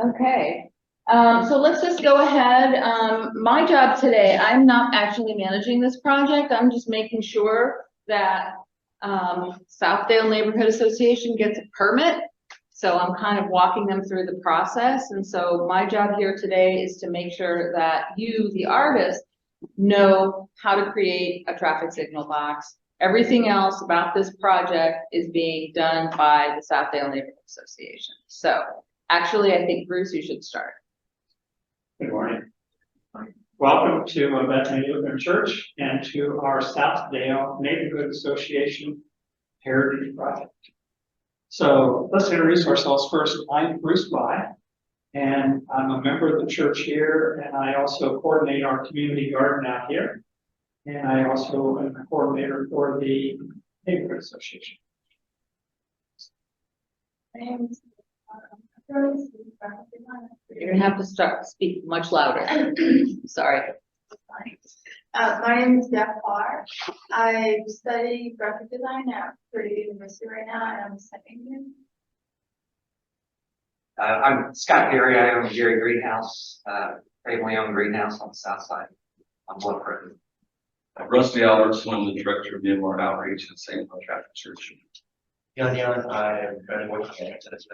Okay, so let's just go ahead. My job today, I'm not actually managing this project. I'm just making sure that Southdale Neighborhood Association gets a permit. So I'm kind of walking them through the process. And so my job here today is to make sure that you, the artist, know how to create a traffic signal box. Everything else about this project is being done by the Southdale Neighborhood Association. So actually, I think, Bruce, you should start. Good morning. Welcome to Bethany Lutheran Church and to our Southdale Neighborhood Association Heritage Project. So let's introduce ourselves first. I'm Bruce Bly, and I'm a member of the church here, and I also coordinate our community garden out here. And I also am a coordinator for the Neighborhood Association. You're gonna have to speak much louder. Sorry. My name is Deb Parr. I study graphic design at Purdue University right now, and I'm a second year. I'm Scott Gary. I own Jerry Greenhouse, family-owned greenhouse on the south side. I'm Bluff Road. Rusty Albertson, I'm the director of Myanmar Outreach at St. Paul Catholic Church. I am currently working at Exodus.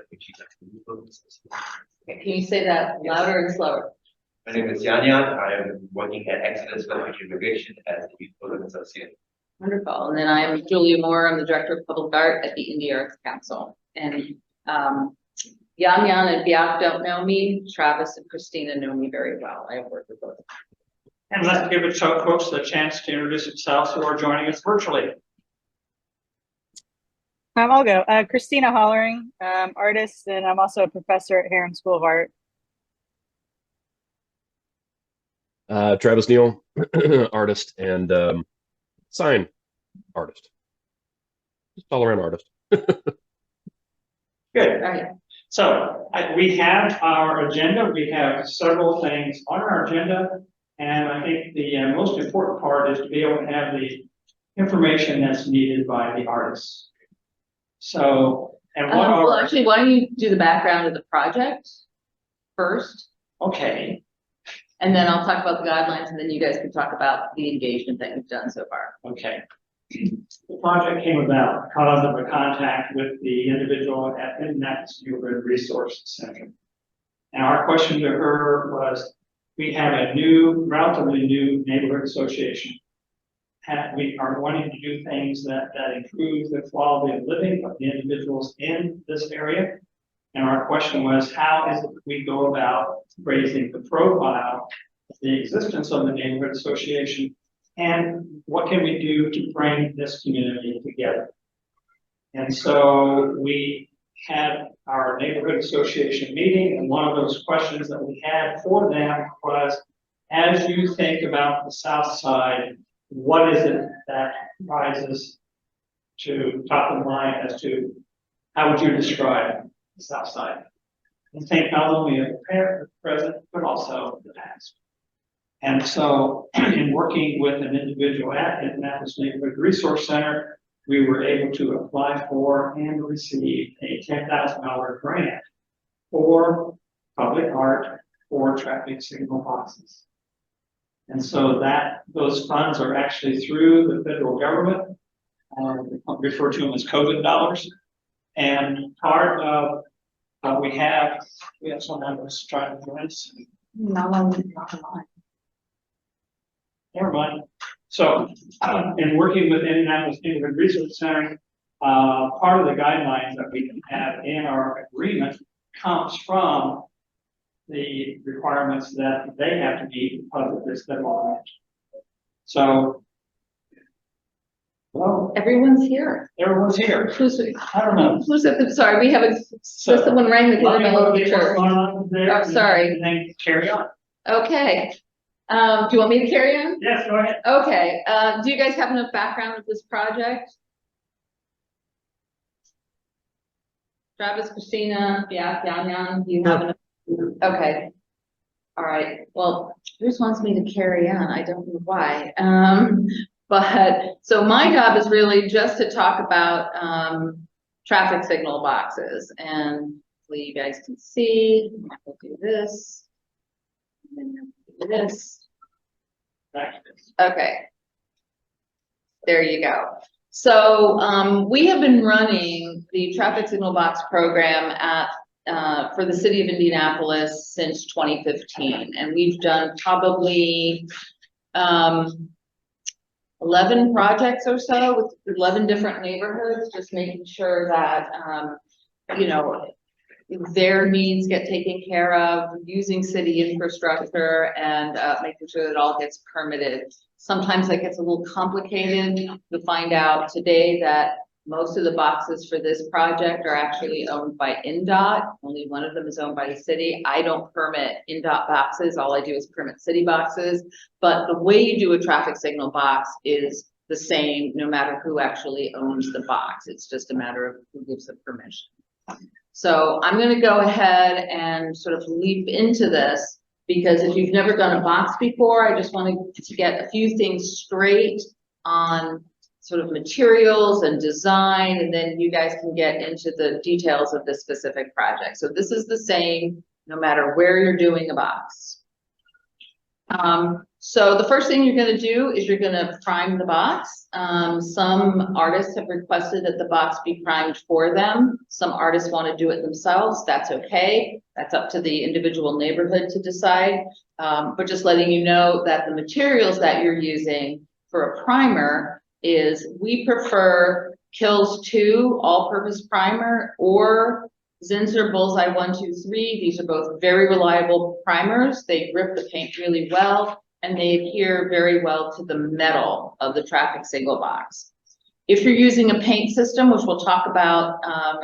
Can you say that louder and slower? My name is Yanyan. I am working at Exodus Village Immigration as the Youth Building Associate. Wonderful. And then I'm Julia Moore. I'm the director of public art at the Indie Arts Council. And Yan Yan and Biak don't know me. Travis and Christina know me very well. I have worked with both. And let's give it folks the chance to introduce themselves who are joining us virtually. I'll go. Christina Hollering, artist, and I'm also a professor at Harem School of Art. Travis Neal, artist and sign artist. Just all around artist. Good. All right. So we have our agenda. We have several things on our agenda. And I think the most important part is to be able to have the information that's needed by the artists. So, and what Well, are, actually, why don't you do the background of the project first? okay, And then I'll talk about the guidelines, and then you guys can talk about the engagement that you've done so far. okay. The project came about because of a contact with the individual at Indianapolis Neighborhood Resource Center. And our question to her was, we have a relatively new neighborhood association. And we are wanting to do things that improve the quality of living of the individuals in this area. And our question was, how is it that we go about raising the profile of the existence of the neighborhood association, and what can we do to bring this community together? And so we had our neighborhood association meeting, and one of those questions that we had for them was, as you think about the South Side, what is it that rises to top of mind as to how would you describe the South Side? And think not only of the present, but also the past. And so in working with an individual at Indianapolis Neighborhood Resource Center, we were able to apply for and receive a $10,000 grant for public art for traffic signal boxes. And so those funds are actually through the federal government, referred to them as COVID dollars. And part of we have someone who's trying to join us. Not online. Never mind. So, in working with Indianapolis Neighborhood Resource Center, part of the guidelines that we can have in our agreement comes from the requirements that they have to meet because of this federal grant. So, well, Everyone's here. everyone's here. Who's, I don't know. who's at the, sorry, we have a, So, someone rang the let me doorbell of the look at what's church. going on there, Oh, sorry. And then carry on. Okay. Do you want me to carry on? Yes, go ahead. Okay. Do you guys have enough background with this project? Travis, Christina, Biak, Yan, do you have enough? Okay. All right. Well, Bruce wants me to carry on. I don't know why. But so my job is really just to talk about traffic signal boxes. And hopefully you guys can see. We'll do this. And then we'll do this. Okay. There you go. So we have been running the traffic signal box program at for the city of Indianapolis since 2015, and we've done probably 11 projects or so with 11 different neighborhoods, just making sure that you know, their needs get taken care of, using city infrastructure, and making sure that it all gets permitted. Sometimes that gets a little complicated. To find out today that most of the boxes for this project are actually owned by NDOT. Only one of them is owned by the city. I don't permit NDOT boxes. All I do is permit city boxes. But the way you do a traffic signal box is the same no matter who actually owns the box. It's just a matter of who gives the permission. So I'm going to go ahead and sort of leap into this, because if you've never done a box before, I just wanted to get a few things straight on sort of materials and design, and then you guys can get into the details of this specific project. So this is the same no matter where you're doing a box. So the first thing you're going to do is you're going to prime the box. Some artists have requested that the box be primed for them. Some artists want to do it themselves. That's okay. That's up to the individual neighborhood to decide. But just letting you know that the materials that you're using for a primer is, we prefer Kills 2 all-purpose primer or Zinsser Bullseye 123. These are both very reliable primers. They grip the paint really well, and they adhere very well to the metal of the traffic signal box. If you're using a paint system, which we'll talk about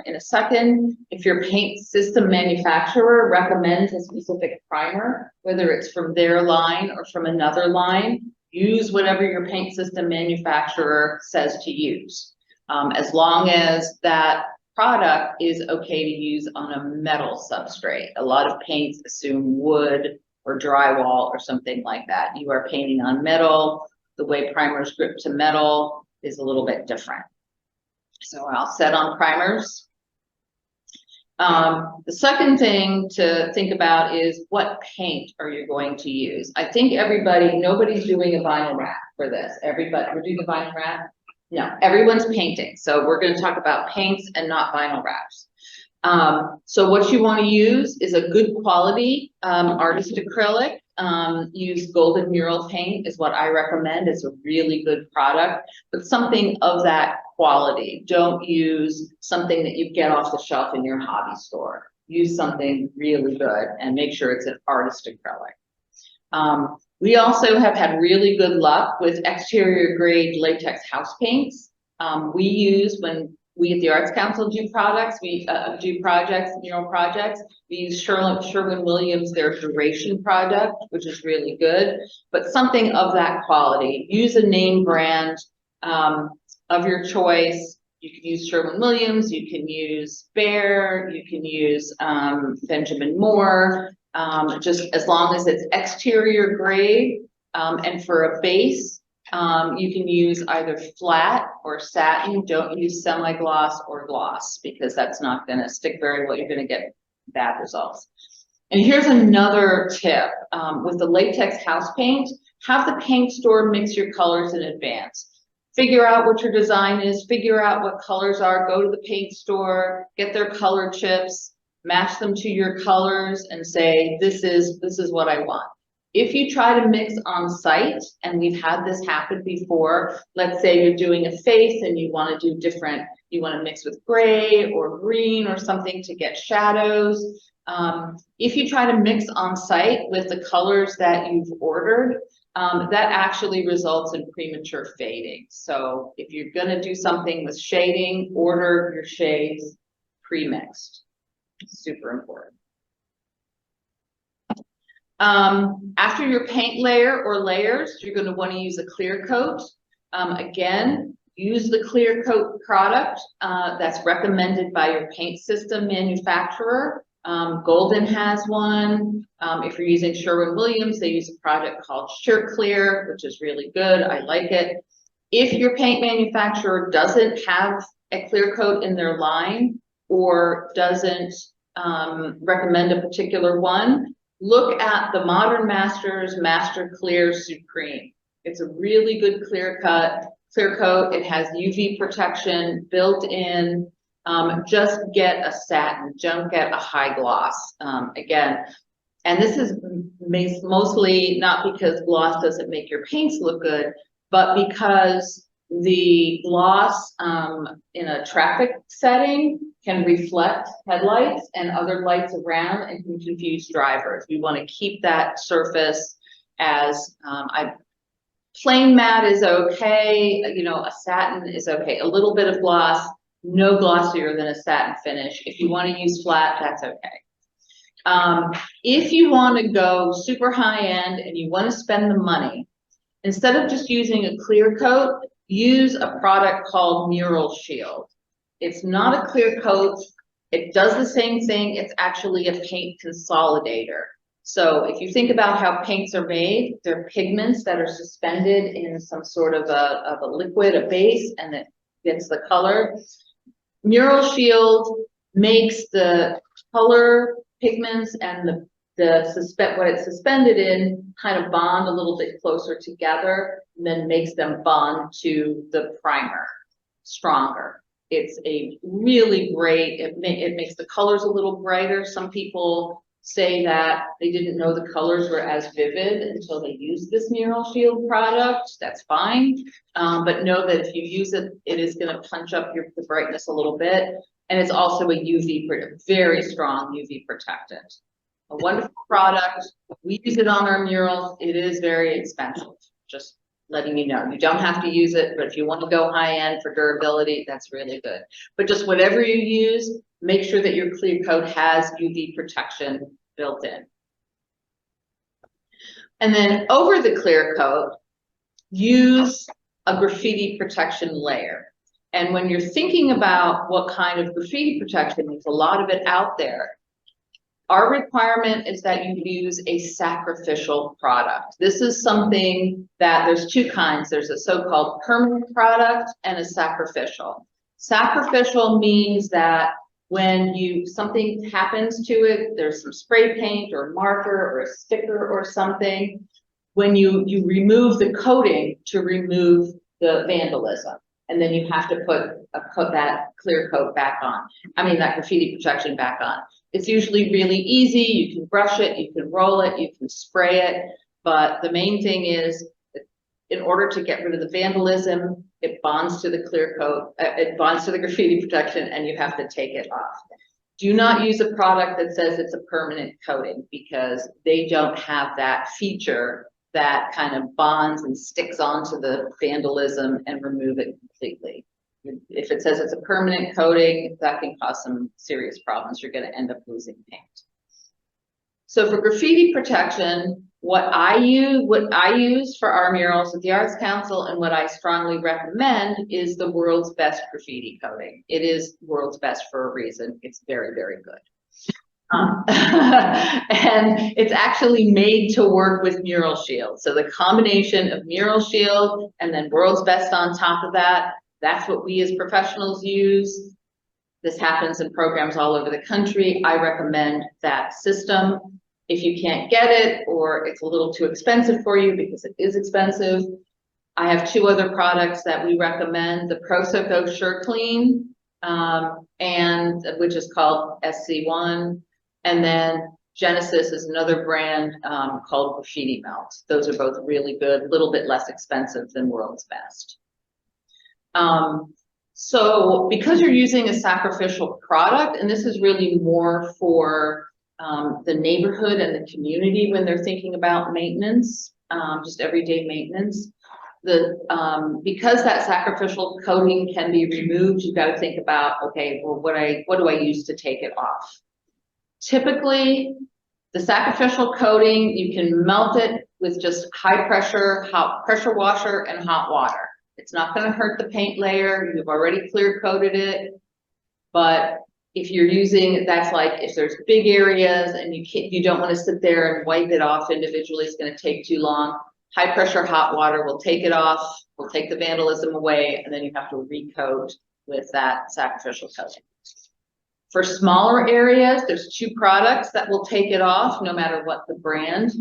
in a second, if your paint system manufacturer recommends a specific primer, whether it's from their line or from another line, use whatever your paint system manufacturer says to use, as long as that product is okay to use on a metal substrate. A lot of paints assume wood or drywall or something like that. You are painting on metal. The way primers grip to metal is a little bit different. So I'll set on primers. The second thing to think about is, what paint are you going to use? I think nobody's doing a vinyl wrap for this. We're doing a vinyl wrap? No, everyone's painting. So we're going to talk about paints and not vinyl wraps. So what you want to use is a good quality artist acrylic. Use Golden Mural paint is what I recommend. It's a really good product, but something of that quality. Don't use something that you get off the shelf in your hobby store. Use something really good and make sure it's an artist acrylic. We also have had really good luck with exterior grade latex house paints. We use, when we at the Arts Council do projects, mural projects, we use Sherwin-Williams, their Duration product, which is really good, but something of that quality. Use a name brand of your choice. You can use Sherwin-Williams, you can use Behr, you can use Benjamin Moore, just as long as it's exterior grade, and for a base, you can use either flat or satin. Don't use semi-gloss or gloss, because that's not going to stick very well. You're going to get bad results. And here's another tip. With the latex house paint, have the paint store mix your colors in advance. Figure out what your design is, figure out what colors are, go to the paint store, get their color chips, match them to your colors, and say, this is what I want. If you try to mix on site, and we've had this happen before, let's say you're doing a face and you want to do different, you want to mix with gray or green or something to get shadows. If you try to mix on site with the colors that you've ordered, that actually results in premature fading. So if you're going to do something with shading, order your shades pre-mixed. Super important. After your paint layer or layers, you're going to want to use a clear coat. Again, use the clear coat product that's recommended by your paint system manufacturer. Golden has one. If you're using Sherwin-Williams, they use a product called SureClear, which is really good. I like it. If your paint manufacturer doesn't have a clear coat in their line, or doesn't recommend a particular one, look at the Modern Masters Master Clear Supreme. It's a really good clear coat. It has UV protection built in. Just get a satin, don't get a high gloss. Again, and this is mostly not because gloss doesn't make your paints look good, but because the gloss in a traffic setting can reflect headlights and other lights around and can confuse drivers. We want to keep that surface as plain matte is okay, you know, a satin is okay, a little bit of gloss, no glossier than a satin finish. If you want to use flat, that's okay. If you want to go super high end and you want to spend the money, instead of just using a clear coat, use a product called Mural Shield. It's not a clear coat. It does the same thing. It's actually a paint consolidator. So if you think about how paints are made, they're pigments that are suspended in some sort of a liquid, a base, and it gets the color. Mural Shield makes the color pigments and what it's suspended in kind of bond a little bit closer together, and then makes them bond to the primer stronger. It's a really great, it makes the colors a little brighter. Some people say that they didn't know the colors were as vivid until they used this Mural Shield product. That's fine, but know that if you use it, it is going to punch up the brightness a little bit. And it's also a UV, very strong UV protectant. A wonderful product. We use it on our murals. It is very expensive. Just letting you know. You don't have to use it, but if you want to go high end for durability, that's really good. But just whatever you use, make sure that your clear coat has UV protection built in. And then over the clear coat, use a graffiti protection layer. And when you're thinking about what kind of graffiti protection, there's a lot of it out there. Our requirement is that you use a sacrificial product. This is something that there's two kinds. There's a so-called permanent product and a sacrificial. Sacrificial means that when something happens to it, there's some spray paint or marker or a sticker or something, when you remove the coating to remove the vandalism. And then you have to put that clear coat back on. I mean, that graffiti protection back on. It's usually really easy. You can brush it, you can roll it, you can spray it. But the main thing is, in order to get rid of the vandalism, it bonds to the clear coat, it bonds to the graffiti protection, and you have to take it off. Do not use a product that says it's a permanent coating, because they don't have that feature that kind of bonds and sticks onto the vandalism and remove it completely. If it says it's a permanent coating, that can cause some serious problems. You're going to end up losing paint. So for graffiti protection, what I use for our murals at the Arts Council, and what I strongly recommend, is the world's best graffiti coating. It is world's best for a reason. It's very, very good. And it's actually made to work with Mural Shield. So the combination of Mural Shield and then World's Best on top of that, that's what we as professionals use. This happens in programs all over the country. I recommend that system. If you can't get it, or it's a little too expensive for you, because it is expensive, I have two other products that we recommend: the Prosoco Sure Clean, and which is called SC1, and then Genesis is another brand called Graffiti Melt. Those are both really good, a little bit less expensive than World's Best. So because you're using a sacrificial product, and this is really more for the neighborhood and the community when they're thinking about maintenance, just everyday maintenance, because that sacrificial coating can be removed, you've got to think about, okay, well, what do I use to take it off? Typically, the sacrificial coating, you can melt it with just high pressure washer and hot water. It's not going to hurt the paint layer. You've already clear coated it. But if you're using, that's like if there's big areas and you don't want to sit there and wipe it off individually, it's going to take too long. High pressure hot water will take it off, will take the vandalism away, and then you have to recoat with that sacrificial coating. For smaller areas, there's 2 products that will take it off, no matter what the brand.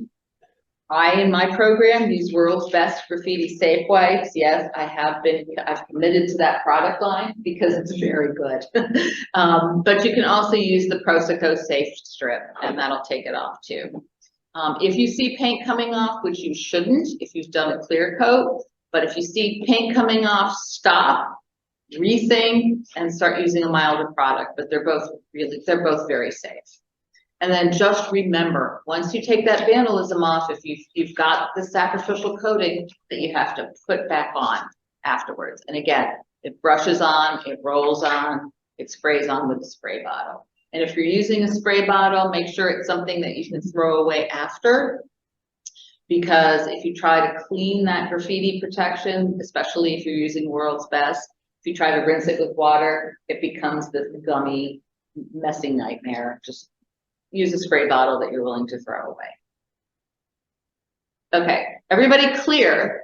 In my program, use World's Best Graffiti Safe Wipes. Yes, I've committed to that product line because it's very good. But you can also use the Proseco Safe Strip, and that'll take it off too. If you see paint coming off, which you shouldn't if you've done a clear coat, but if you see paint coming off, stop, rethink, and start using a milder product. But they're both very safe. And then just remember, once you take that vandalism off, if you've got the sacrificial coating that you have to put back on afterwards. And again, it brushes on, it rolls on, it sprays on with a spray bottle. And if you're using a spray bottle, make sure it's something that you can throw away after. Because if you try to clean that graffiti protection, especially if you're using World's Best, if you try to rinse it with water, it becomes this gummy, messy nightmare. Just use a spray bottle that you're willing to throw away. Okay, everybody clear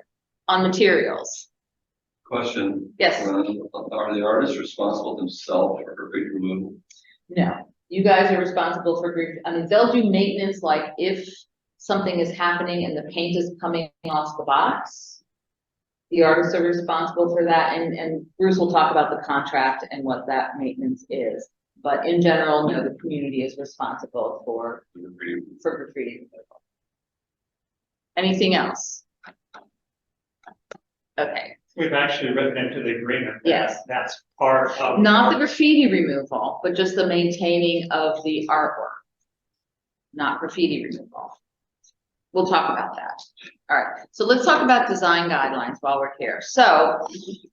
on materials? Question. Yes. Are the artists responsible themselves for graffiti removal? No, you guys are responsible for, I mean, they'll do maintenance, like if something is happening and the paint is coming off the box, the artists are responsible for that, and Bruce will talk about the contract and what that maintenance is. But in general, no, the community is responsible for graffiti removal. Anything else? Okay. We've actually written into the agreement. that Yes. That's part of. Not the graffiti removal, but just the maintaining of the artwork. Not graffiti removal. We'll talk about that. All right, so let's talk about design guidelines while we're here. So,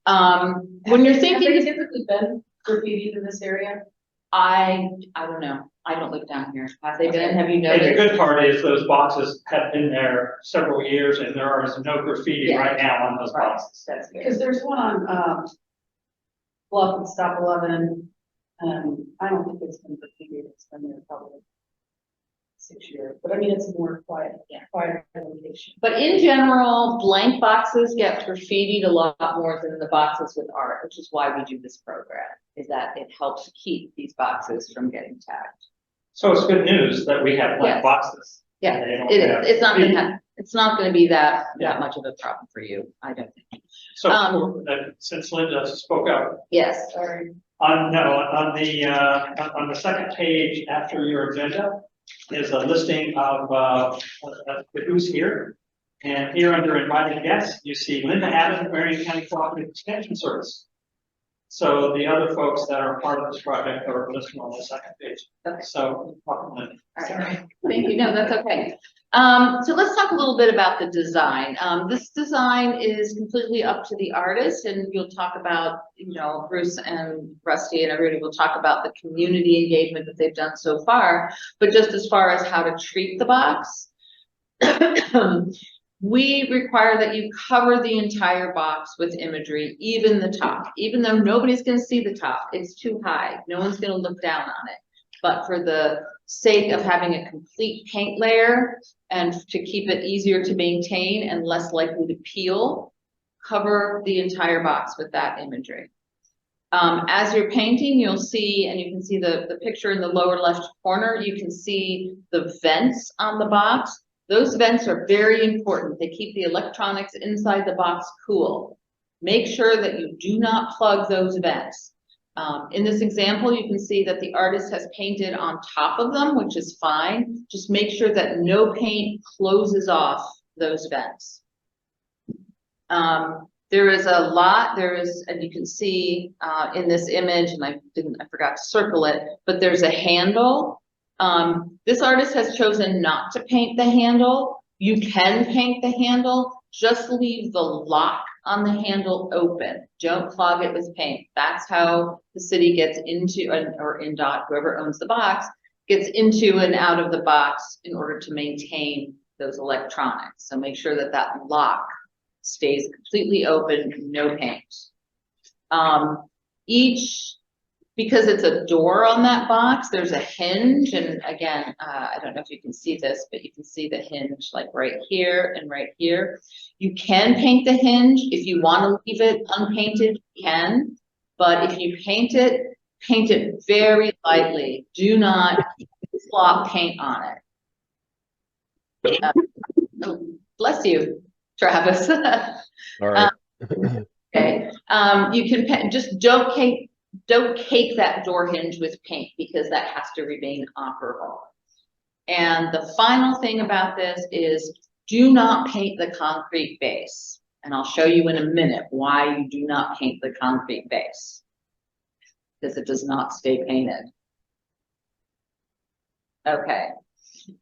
when you're Have they thinking, typically been graffitied in this area? I don't know. I don't live down here. Have they been? Have you And the noticed? good part is those boxes have been there several years and there is no graffiti Yeah. right now on those boxes. That's good. Because there's one on, Bluff and Stop 11, I don't think it's been graffitied, it's been there probably 6 years, but I mean, it's a more quiet, quieter location. But in general, blank boxes get graffitied a lot more than the boxes with art, which is why we do this program, is that it helps keep these boxes from getting tagged. So it's good news that we have blank Yes. boxes. Yeah, They don't it is. have It's not graffiti. gonna it's not gonna be that Yeah. much of a problem for you, I don't think. So Um, since Linda spoke up, Yes, Sorry. on the second page after your agenda is a listing of who's here. And here under invited guests, you see Linda Adams, Marion County Cooperative Extension Service. So the other folks that are part of this project are listed on the second page. Okay. So, welcome, Linda. all right, thank you, no, that's okay. So let's talk a little bit about the design. This design is completely up to the artist, and you'll talk about, you know, Bruce and Rusty and everybody will talk about the community engagement that they've done so far, but just as far as how to treat the box. We require that you cover the entire box with imagery, even the top, even though nobody's going to see the top. It's too high. No one's going to look down on it. But for the sake of having a complete paint layer and to keep it easier to maintain and less likely to peel, cover the entire box with that imagery. As you're painting, you'll see, and you can see the picture in the lower left corner, you can see the vents on the box. Those vents are very important. They keep the electronics inside the box cool. Make sure that you do not plug those vents. In this example, you can see that the artist has painted on top of them, which is fine. Just make sure that no paint closes off those vents. There is a lot, and you can see in this image, and I forgot to circle it, but there's a handle. This artist has chosen not to paint the handle. You can paint the handle, just leave the lock on the handle open. Don't clog it with paint. That's how the city gets into, or NDOT, whoever owns the box, gets into and out of the box in order to maintain those electronics. So make sure that that lock stays completely open, no paint. Because it's a door on that box, there's a hinge, and again, I don't know if you can see this, but you can see the hinge like right here and right here. You can paint the hinge. If you want to leave it unpainted, you can, but if you paint it, paint it very lightly. Do not slop paint on it. Oh, bless you, Travis. All right. Okay, you can just don't cake that door hinge with paint because that has to remain operable. And the final thing about this is do not paint the concrete base. And I'll show you in a minute why you do not paint the concrete base, because it does not stay painted. Okay.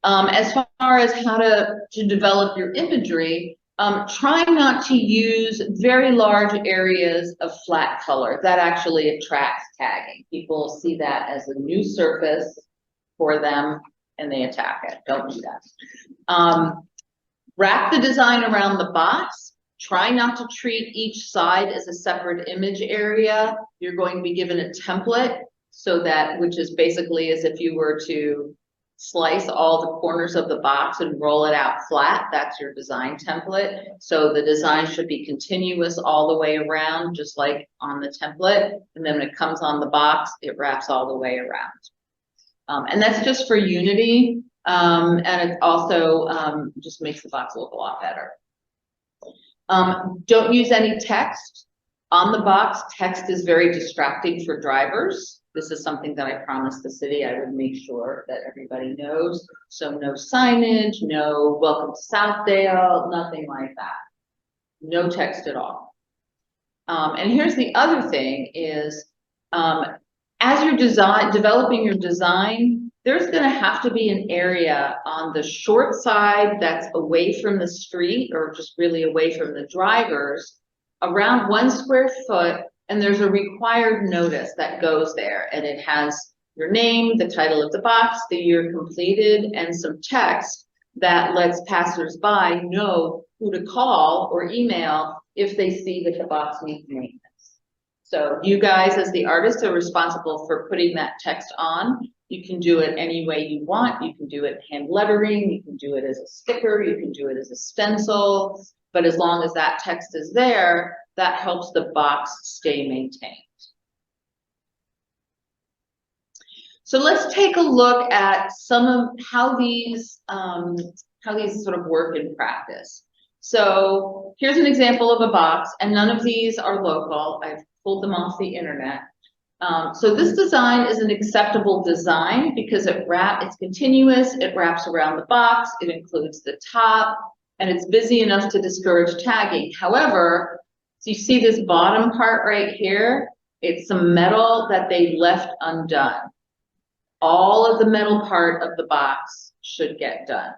As far as how to develop your imagery, try not to use very large areas of flat color. That actually attracts tagging. People see that as a new surface for them and they attack it. Don't do that. Wrap the design around the box. Try not to treat each side as a separate image area. You're going to be given a template, so that, which is basically as if you were to slice all the corners of the box and roll it out flat. That's your design template. So the design should be continuous all the way around, just like on the template. And then when it comes on the box, it wraps all the way around. And that's just for unity. And it also just makes the box look a lot better. Don't use any text on the box. Text is very distracting for drivers. This is something that I promised the city I would make sure that everybody knows. So no signage, no welcome to Southdale, nothing like that. No text at all. And here's the other thing is, as you're developing your design, there's going to have to be an area on the short side that's away from the street or just really away from the drivers, around 1 square foot. And there's a required notice that goes there, and it has your name, the title of the box, the year completed, and some text that lets passersby know who to call or email if they see that the box needs maintenance. So you guys, as the artists, are responsible for putting that text on. You can do it any way you want. You can do it hand lettering, you can do it as a sticker, you can do it as a stencil, but as long as that text is there, that helps the box stay maintained. So let's take a look at some of how these sort of work in practice. So here's an example of a box, and none of these are local. I've pulled them off the internet. So this design is an acceptable design because it's continuous, it wraps around the box, it includes the top, and it's busy enough to discourage tagging. However, so you see this bottom part right here, it's some metal that they left undone. All of the metal part of the box should get done.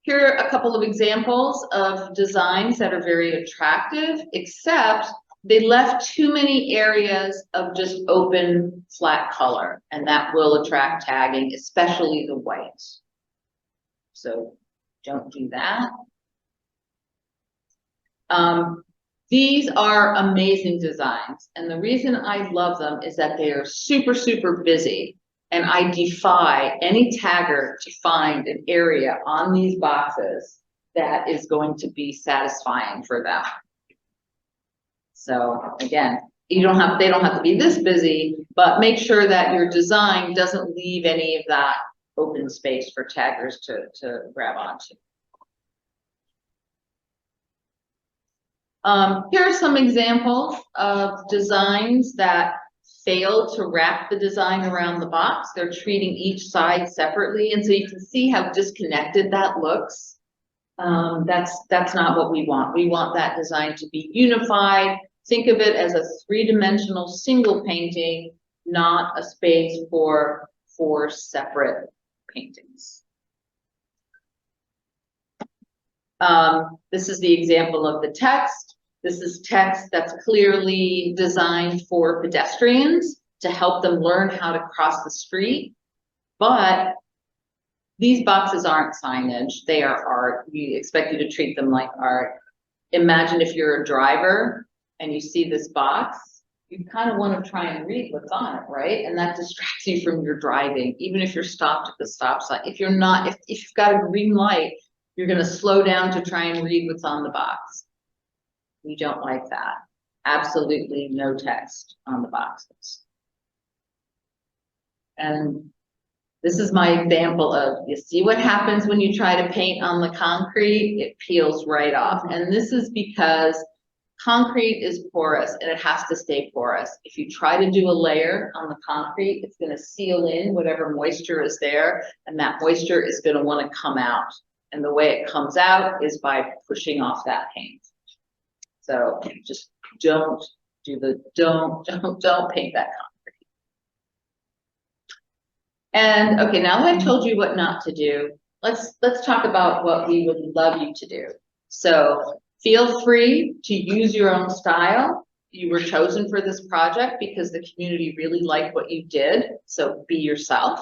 Here are a couple of examples of designs that are very attractive, except they left too many areas of just open flat color, and that will attract tagging, especially the white. So don't do that. These are amazing designs, and the reason I love them is that they are super, super busy. And I defy any tagger to find an area on these boxes that is going to be satisfying for them. So again, they don't have to be this busy, but make sure that your design doesn't leave any of that open space for taggers to grab onto. Here are some examples of designs that fail to wrap the design around the box. They're treating each side separately, and so you can see how disconnected that looks. That's not what we want. We want that design to be unified. Think of it as a three-dimensional single painting, not a space for 4 separate paintings. This is the example of the text. This is text that's clearly designed for pedestrians to help them learn how to cross the street. But these boxes aren't signage, they are art. We expect you to treat them like art. Imagine if you're a driver and you see this box, you kind of want to try and read what's on it, right? And that distracts you from your driving, even if you're stopped at the stop sign. If you're not, if you've got a green light, you're going to slow down to try and read what's on the box. We don't like that absolutely no text on the boxes. And this is my example of, you see what happens when you try to paint on the concrete, it peels right off. And this is because concrete is porous and it has to stay porous. If you try to do a layer on the concrete, it's going to seal in whatever moisture is there, and that moisture is going to want to come out. And the way it comes out is by pushing off that paint. So just don't paint that concrete. And okay, now that I've told you what not to do, let's talk about what we would love you to do. So feel free to use your own style. You were chosen for this project because the community really liked what you did. So be yourself.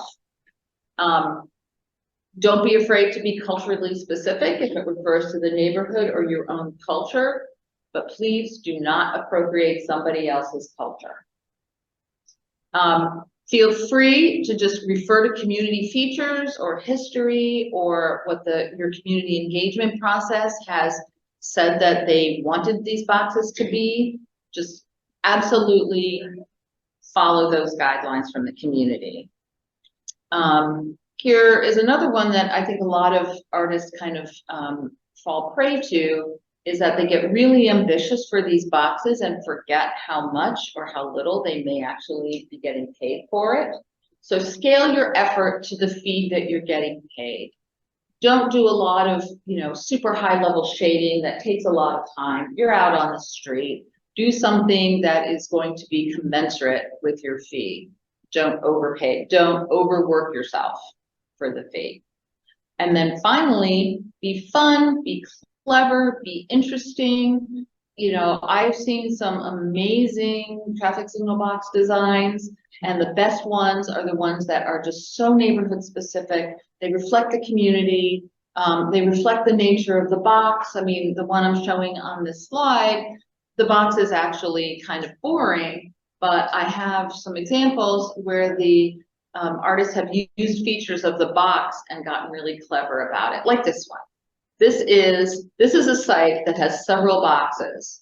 Don't be afraid to be culturally specific if it refers to the neighborhood or your own culture, but please do not appropriate somebody else's culture. Feel free to just refer to community features or history or what your community engagement process has said that they wanted these boxes to be. Just absolutely follow those guidelines from the community. Here is another one that I think a lot of artists kind of fall prey to, is that they get really ambitious for these boxes and forget how much or how little they may actually be getting paid for it. So scale your effort to the fee that you're getting paid. Don't do a lot of, super high level shading that takes a lot of time. You're out on the street. Do something that is going to be commensurate with your fee. Don't overpay. Don't overwork yourself for the fee. And then finally, be fun, be clever, be interesting. I've seen some amazing traffic signal box designs, and the best ones are the ones that are just so neighborhood specific. They reflect the community. They reflect the nature of the box. I mean, the one I'm showing on this slide, the box is actually kind of boring, but I have some examples where the artists have used features of the box and gotten really clever about it, like this one. This is a site that has several boxes,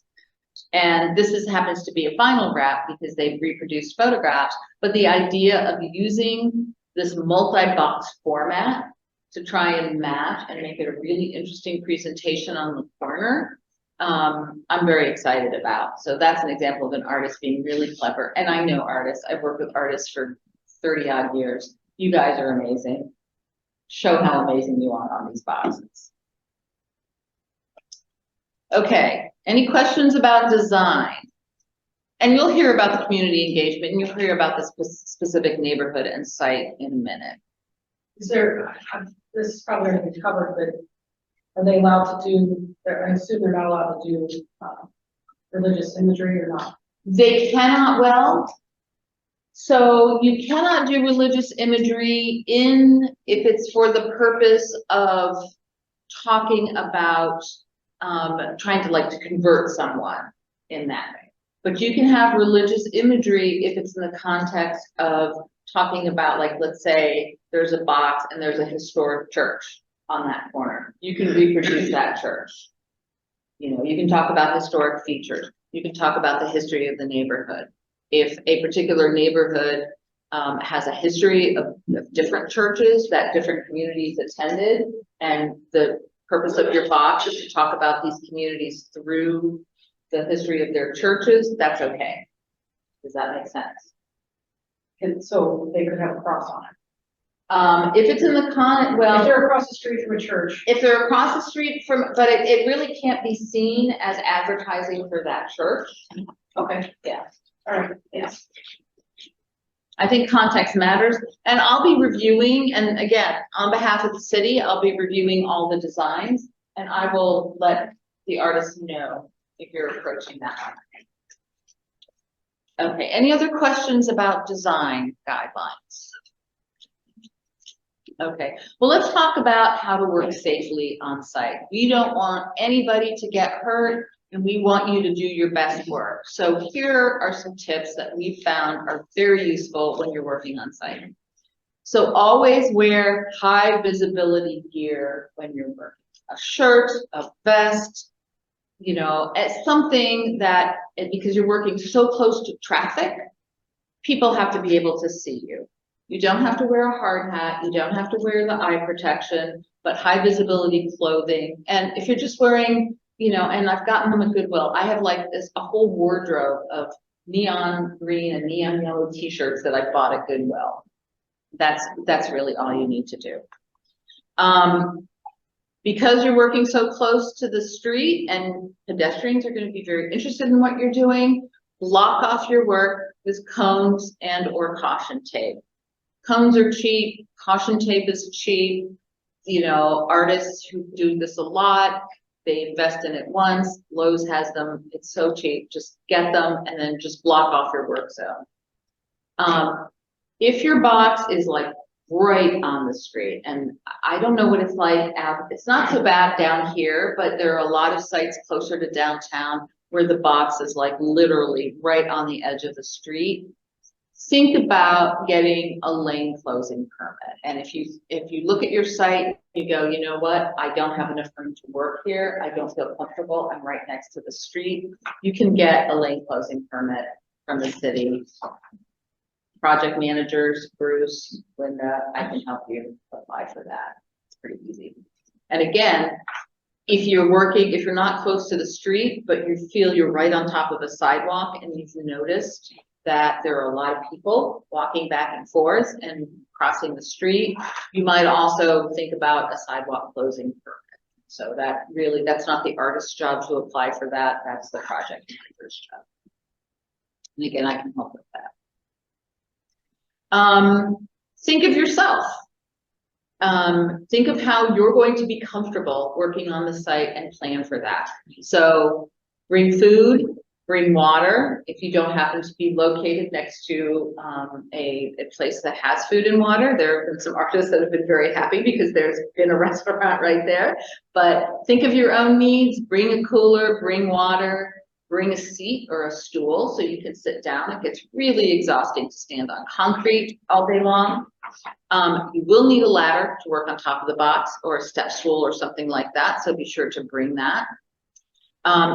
and this happens to be a vinyl wrap because they've reproduced photographs, but the idea of using this multi-box format to try and match and make it a really interesting presentation on the corner, I'm very excited about. So that's an example of an artist being really clever. And I know artists. I've worked with artists for 30 odd years. You guys are amazing. Show how amazing you are on these boxes. Okay, any questions about design? And you'll hear about the community engagement, and you'll hear about the specific neighborhood and site in a minute. Is there, this is probably going to be covered, but are they allowed to do, I assume they're not allowed to do religious imagery or not? They cannot, well, so you cannot do religious imagery if it's for the purpose of talking about trying to convert someone in that way. But you can have religious imagery if it's in the context of talking about, let's say there's a box and there's a historic church on that corner. You can reproduce that church. You can talk about historic features. You can talk about the history of the neighborhood. If a particular neighborhood has a history of different churches that different communities attended, and the purpose of your box is to talk about these communities through the history of their churches, that's okay. Does that make sense? And so they could have a cross on it. If it's in the If they're across the street from a church. If they're across the street from, but it really can't be seen as advertising for that church. Okay. Yeah. All right. Yes. I think context matters, and I'll be reviewing, and again, on behalf of the city, I'll be reviewing all the designs, and I will let the artists know if you're approaching that one. Okay, any other questions about design guidelines? Okay, well, let's talk about how to work safely on site. We don't want anybody to get hurt, and we want you to do your best work. So here are some tips that we found are very useful when you're working on site. So always wear high visibility gear when you're working. A shirt, a vest, you know, as something that, because you're working so close to traffic, people have to be able to see you. You don't have to wear a hard hat, you don't have to wear the eye protection, but high visibility clothing. And if you're just wearing, you know, and I've gotten them at Goodwill, I have like a whole wardrobe of neon green and neon yellow t-shirts that I bought at Goodwill. That's really all you need to do. Because you're working so close to the street and pedestrians are going to be very interested in what you're doing, block off your work with cones and or caution tape. Cones are cheap, caution tape is cheap. You know, artists who do this a lot, they invest in it once. Lowe's has them, it's so cheap, just get them and then just block off your work zone. If your box is like right on the street, and I don't know what it's like out, it's not so bad down here, but there are a lot of sites closer to downtown where the box is like literally right on the edge of the street. Think about getting a lane closing permit. And if you look at your site, you go, you know what, I don't have enough room to work here, I don't feel comfortable, I'm right next to the street, you can get a lane closing permit from the city. Project managers, Bruce, Linda, I can help you apply for that. It's pretty easy. And again, if you're not close to the street, but you feel you're right on top of a sidewalk and you've noticed that there are a lot of people walking back and forth and crossing the street, you might also think about a sidewalk closing permit. So that's not the artist's job to apply for that, that's the project manager's job. And again, I can help with that. Think of yourself. Think of how you're going to be comfortable working on the site and plan for that. So bring food, bring water. If you don't happen to be located next to a place that has food and water, there have been some artists that have been very happy because there's been a restaurant right there. But think of your own needs, bring a cooler, bring water, bring a seat or a stool so you can sit down. It gets really exhausting to stand on concrete all day long. You will need a ladder to work on top of the box or a step stool or something like that, so be sure to bring that.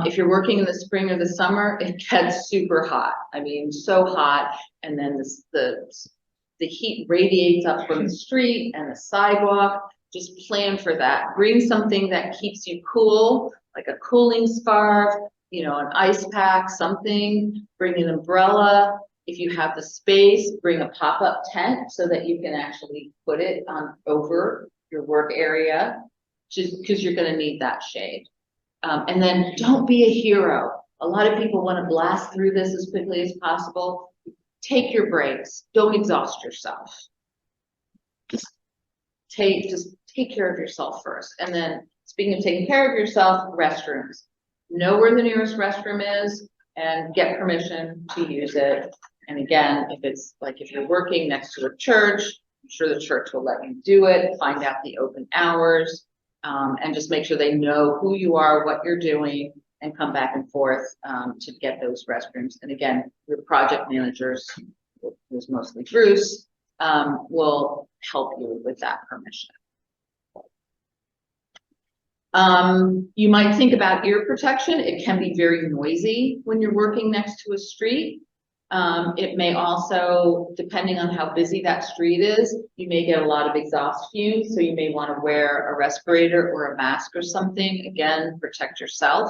If you're working in the spring or the summer, it gets super hot. I mean, so hot, and then the heat radiates up from the street and the sidewalk. Just plan for that. Bring something that keeps you cool, like a cooling scarf, you know, an ice pack, something. Bring an umbrella. If you have the space, bring a pop-up tent so that you can actually put it on over your work area, just because you're going to need that shade. And then don't be a hero. A lot of people want to blast through this as quickly as possible. Take your breaks. Don't exhaust yourself. Just take care of yourself first. And then, speaking of taking care of yourself, restrooms. Know where the nearest restroom is and get permission to use it. And again, if you're working next to a church, I'm sure the church will let you do it. Find out the open hours, and just make sure they know who you are, what you're doing, and come back and forth to get those restrooms. And again, your project managers, who's mostly Bruce, will help you with that permission. You might think about ear protection. It can be very noisy when you're working next to a street. It may also, depending on how busy that street is, you may get a lot of exhaust fumes, so you may want to wear a respirator or a mask or something. Again, protect yourself.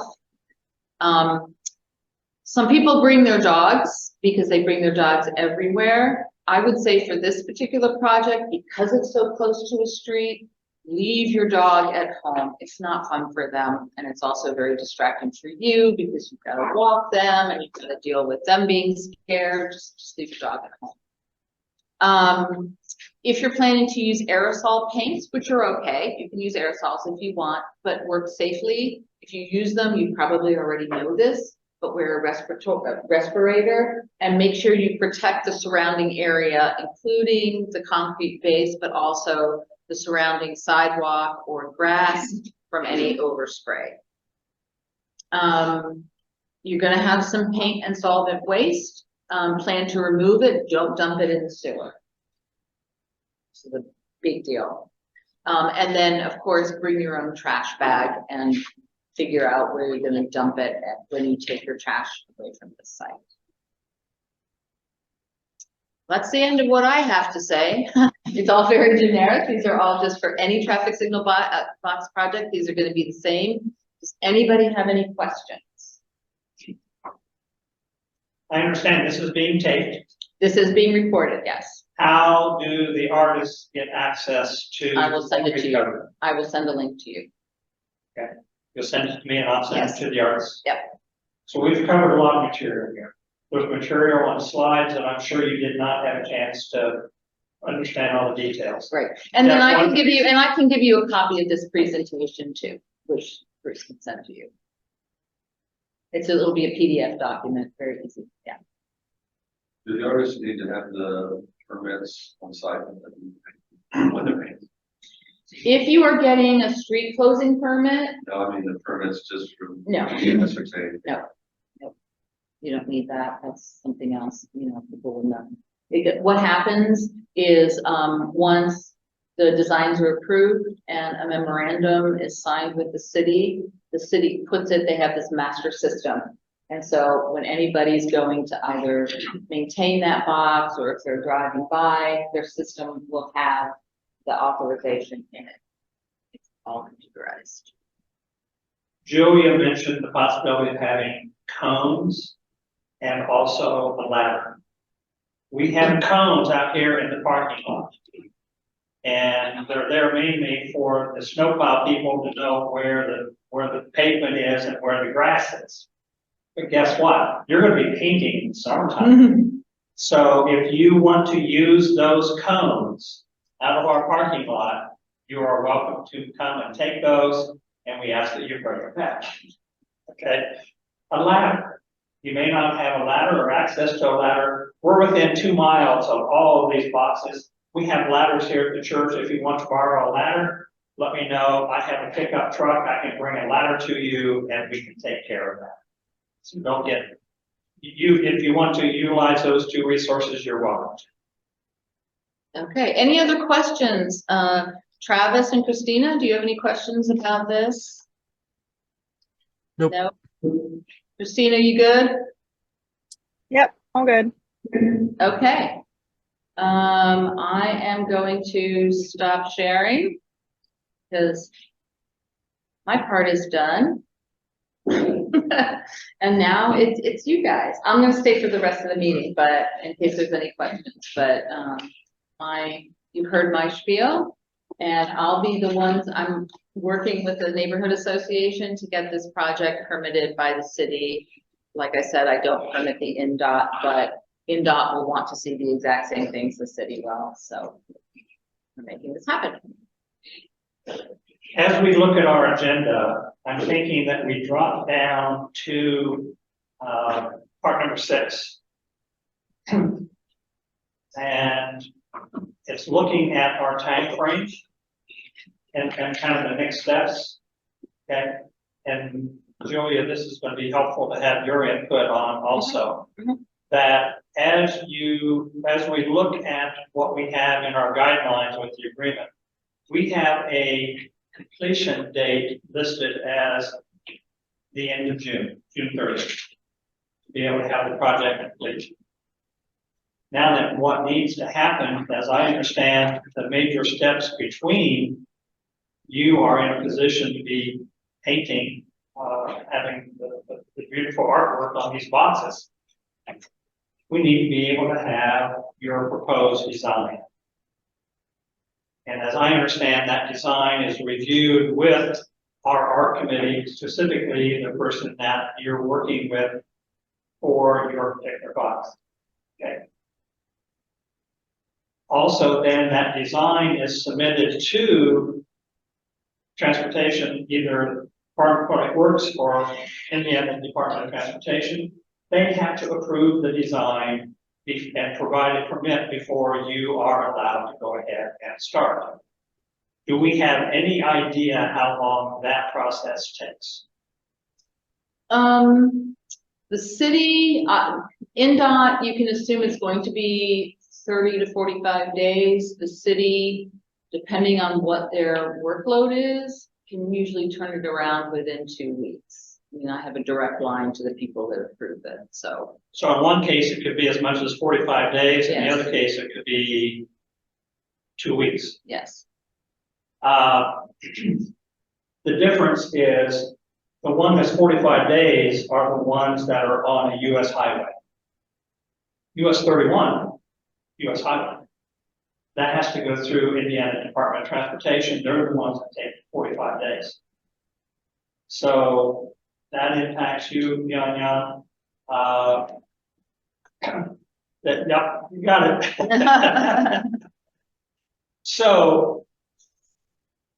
Some people bring their dogs because they bring their dogs everywhere. I would say for this particular project, because it's so close to a street, leave your dog at home. It's not fun for them, and it's also very distracting for you because you've got to walk them and you've got to deal with them being scared. Just leave your dog at home. If you're planning to use aerosol paints, which are okay, you can use aerosols if you want, but work safely. If you use them, you probably already know this, but wear a respirator and make sure you protect the surrounding area, including the concrete base, but also the surrounding sidewalk or grass from any overspray. You're going to have some paint and solvent waste. Plan to remove it. Don't dump it in the sewer. This is a big deal. And then, of course, bring your own trash bag and figure out where you're gonna dump it when you take your trash away from the site. That's the end of what I have to say. It's all very generic. These are all just for any traffic signal box project. These are gonna be the same. Does anybody have any questions? I understand this is being taped. This is being recorded, yes. How do the artists get access to? I will send it to you. I will send a link to you. You'll send it to me and I'll send Yes. it to the artists. Yep. So we've covered a lot of material here. There's material on slides that I'm sure you did not have a chance to understand all the details. Right, and then I That's can one- give you a copy of this presentation too, which Bruce can send to you. It'll be a PDF document, very easy, yeah. Do the artists need to have the permits on site when they're painting? If you are getting a street closing permit, No, I mean the permits just for. No. Ascertain. you don't need that, that's something else, people will know. What happens is, once the designs are approved and a memorandum is signed with the city puts it, they have this master system. And so when anybody's going to either maintain that box or if they're driving by, their system will have the authorization in it. It's all computerized. Julia mentioned the possibility of having cones and also a ladder. We have cones out here in the parking lot. And they're there mainly for the snowplow people to know where the pavement is and where the grass is. But guess what? You're gonna be painting in the summertime. So if you want to use those cones out of our parking lot, you are welcome to come and take those, and we ask that you bring your patch. Okay? A ladder. You may not have a ladder or access to a ladder. We're within 2 miles of all of these boxes. We have ladders here at the church. If you want to borrow a ladder, let me know. I have a pickup truck. I can bring a ladder to you and we can take care of that. So don't get, if you want to utilize those 2 resources, you're welcome to. Okay, any other questions? Travis and Christina, do you have any questions about this? Nope. No? Christina, you good? Yep, all good. Okay. I am going to stop sharing because my part is done. And now it's you guys. I'm gonna stay for the rest of the meeting, but in case there's any questions, but you've heard my spiel and I'll be the ones, I'm working with the neighborhood association to get this project permitted by the city. Like I said, I don't permit the NDOT, but NDOT will want to see the exact same things the city will, so we're making this happen. As we look at our agenda, I'm thinking that we drop down to part number 6. And it's looking at our time frame and kind of the next steps. Okay. And Julia, this is going to be helpful to have your input on also. That as we look at what we have in our guidelines with the agreement, we have a completion date listed as the end of June 30th, to be able to have the project complete. Now that what needs to happen, as I understand the major steps between, you are in a position to be painting, having the beautiful artwork on these boxes. We need to be able to have your proposed design. And as I understand, that design is reviewed with our art committee, specifically the person that you're working with for your particular box. Okay. Also, then that design is submitted to transportation, either Department of Public Works or Indiana Department of Transportation. They have to approve the design and provide a permit before you are allowed to go ahead and start. Do we have any idea how long that process takes? The city, NDOT, you can assume it's going to be 30 to 45 days. The city, depending on what their workload is, can usually turn it around within 2 weeks. I mean, I have a direct line to the people that approve it, so. So in one case, it could be as much as 45 days, in the Yes. other case, it could be 2 weeks. Yes, The difference is the one that's 45 days are the ones that are on a US highway. US 31, US highway. That has to go through Indiana Department of Transportation. They're the ones that take 45 days. So that impacts you, Yan. Yep, you got it. So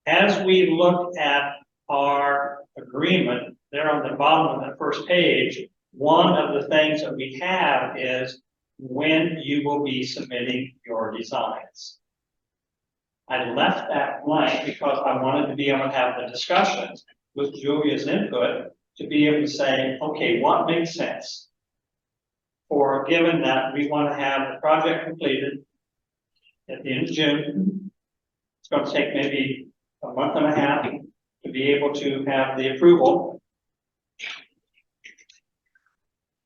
as we look at our agreement, there on the bottom of the first page, one of the things that we have is when you will be submitting your designs. I left that blank because I wanted to be able to have the discussions with Julia's input to be able to say, okay, what makes sense? For given that we want to have the project completed at the end of June, it's going to take maybe a month and a half to be able to have the approval.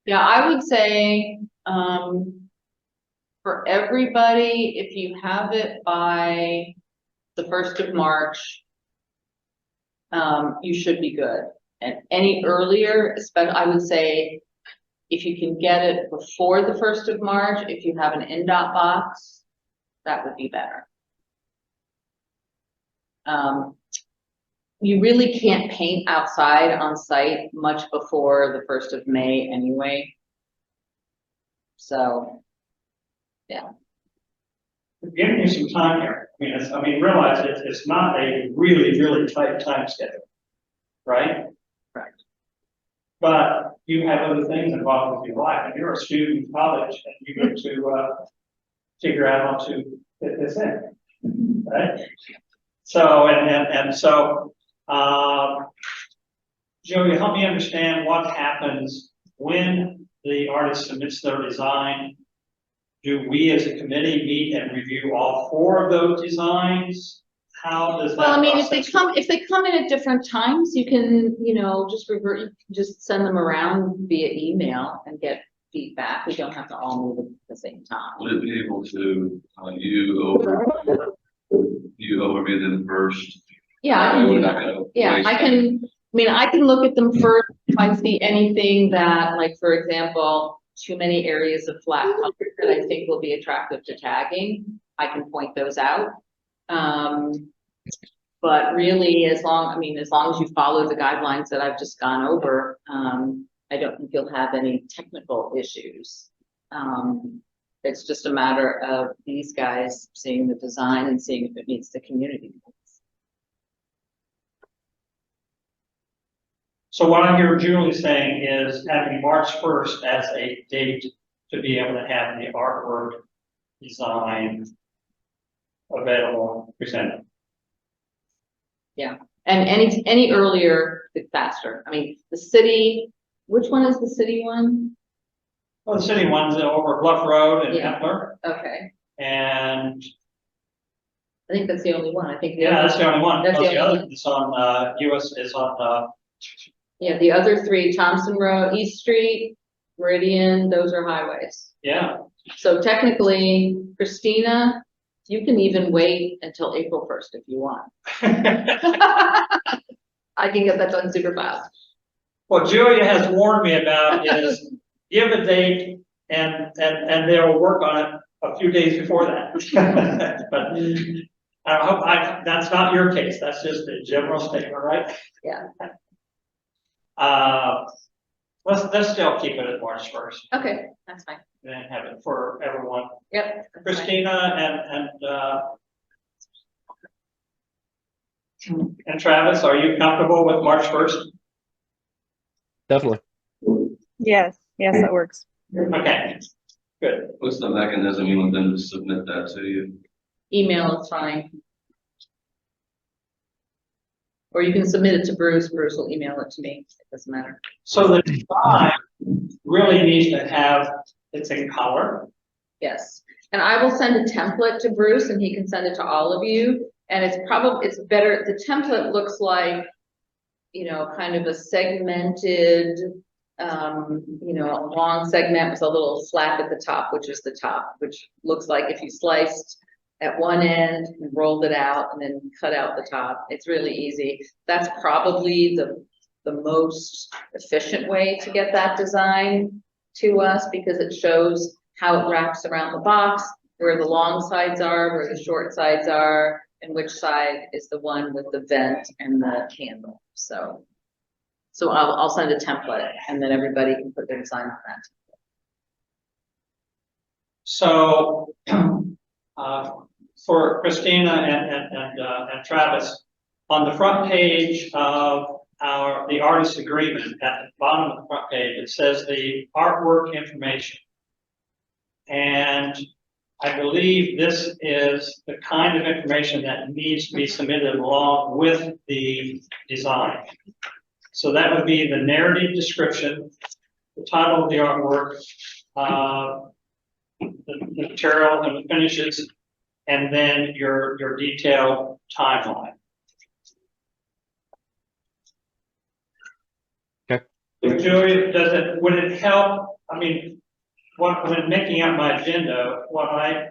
yeah, I would say, for everybody, if you have it by the 1st of March, you should be good. And any earlier, especially, I would say, if you can get it before the 1st of March, if you have an NDOT box, that would be better. You really can't paint outside on site much before the 1st of May anyway. So, yeah. We're giving you some time here. I mean, realize it's not a really, really tight time schedule, right? Correct. But you have other things involved with your life, and you're a student in college, and you go to figure out how to fit this in, right? So so, Julia, help me understand what happens when the artist submits their design. Do we as a committee meet and review all 4 of those designs? How does that Well, I mean, process if they come in at different times, you can, just revert, you can just send them around via email and get feedback. We don't have to all meet at the same time. Would it be able to, you overview them first? Yeah, I can do that. Yeah, I can look at them first. If I see anything that, like, for example, too many areas of flat color that I think will be attractive to tagging, I can point those out. But really, as long as you follow the guidelines that I've just gone over, I don't think you'll have any technical issues. It's just a matter of these guys seeing the design and seeing if it meets the community needs. So what I hear Julie saying is having March 1st as a date to be able to have the artwork design available, presented. Yeah, and any earlier, the faster. I mean, the city, which one is the city one? Well, the city one's over Bluff Road and Yeah. Kepler, Okay, and I think that's the only one. I think. yeah, that's the only one. That's the The only other is on, US is on, Yeah, the other 3, Thompson Road, East Street, Meridian, those are highways. yeah. So technically, Christina, you can even wait until April 1st if you want. I can get that done super fast. What Julia has warned me about is give a date and they'll work on it a few days before that. But I hope that's not your case. That's just a general statement, right? Yeah. Let's still keep it at March 1st Okay, that's fine. and have it for everyone. Yep. that's fine. Christina and Travis, are you comfortable with March 1st? Definitely. Yes, that works. Okay, good. What's the mechanism you want them to submit that to you? Email is fine. Or you can submit it to Bruce. Bruce will email it to me. It doesn't matter. So the design really needs to have, it's in color. Yes. And I will send a template to Bruce and he can send it to all of you. And it's better, the template looks like, you know, kind of a segmented, you know, a long segment with a little flap at the top, which is the top, which looks like if you sliced at one end and rolled it out and then cut out the top. It's really easy. That's probably the most efficient way to get that design to us, because it shows how it wraps around the box, where the long sides are, where the short sides are, and which side is the one with the vent and the handle. So I'll send a template, and then everybody can put their design on that. So, for Christina and Travis, on the front page of the artist agreement, at the bottom of the front page, it says the artwork information. And I believe this is the kind of information that needs to be submitted along with the design. So that would be the narrative description, the title of the artwork, the material and the finishes, and then your detailed timeline. Okay. Julia, would it help? I mean, when making out my agenda, what I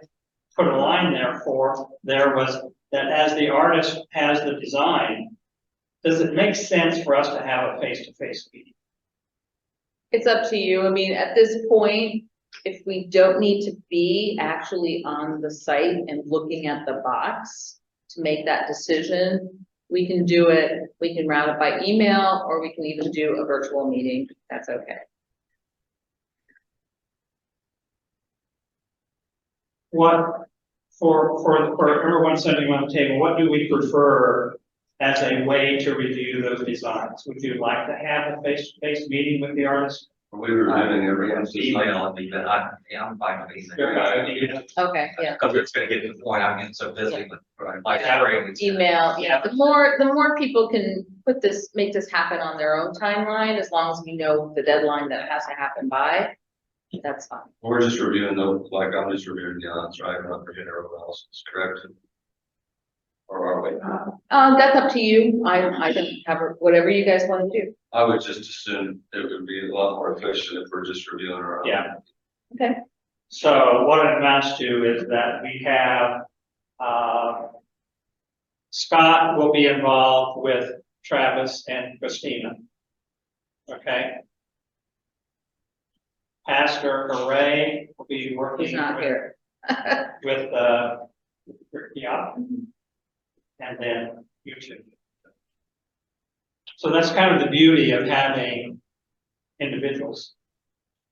put a line there was that as the artist has the design, does it make sense for us to have a face-to-face meeting? It's up to you. I mean, at this point, if we don't need to be actually on the site and looking at the box to make that decision, we can do it. We can route it by email, or we can even do a virtual meeting. That's okay. What, for everyone sitting on the table, what do we prefer as a way to review those designs? Would you like to have a face-to-face meeting with the artist? We were doing everyone's Email me, but I'm fine with email. Okay, yeah. Because it's gonna get to the point, I'm getting so busy with my Saturday. Email, yeah. The more people can make this happen on their own timeline, as long as we know the deadline that it has to happen by, that's fine. We're just reviewing those, like I'm just reviewing the odds, right? I'm not reviewing everyone else's, correct? Or are we? That's up to you. I don't have, whatever you guys want to do. I would just assume it would be a lot more efficient if we're just reviewing our own. Yeah. Okay. So what it amounts to is that we have, Scott will be involved with Travis and Christina. Okay. Pastor Hooray will be working He's not here. with, yeah. And then you two. So that's kind of the beauty of having individuals.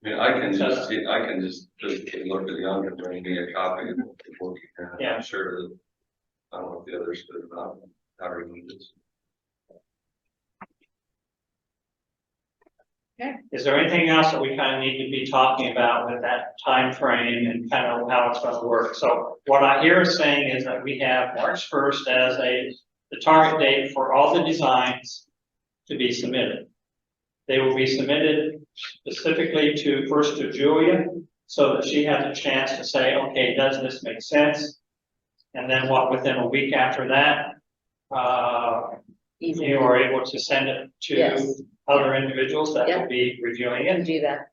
I mean, I can just look at the under, bring me a copy of what we're working on. Yeah. I'm sure that, I don't know if the others could not, how to read this. Okay. Is there anything else that we kind of need to be talking about with that time frame and kind of how it's going to work? So what I hear is saying is that we have March 1st as the target date for all the designs to be submitted. They will be submitted specifically first to Julia, so that she has a chance to say, okay, does this make sense? And then within a week after that, you are able to send it to Yes. other individuals that Yep. will be reviewing Can it, do that.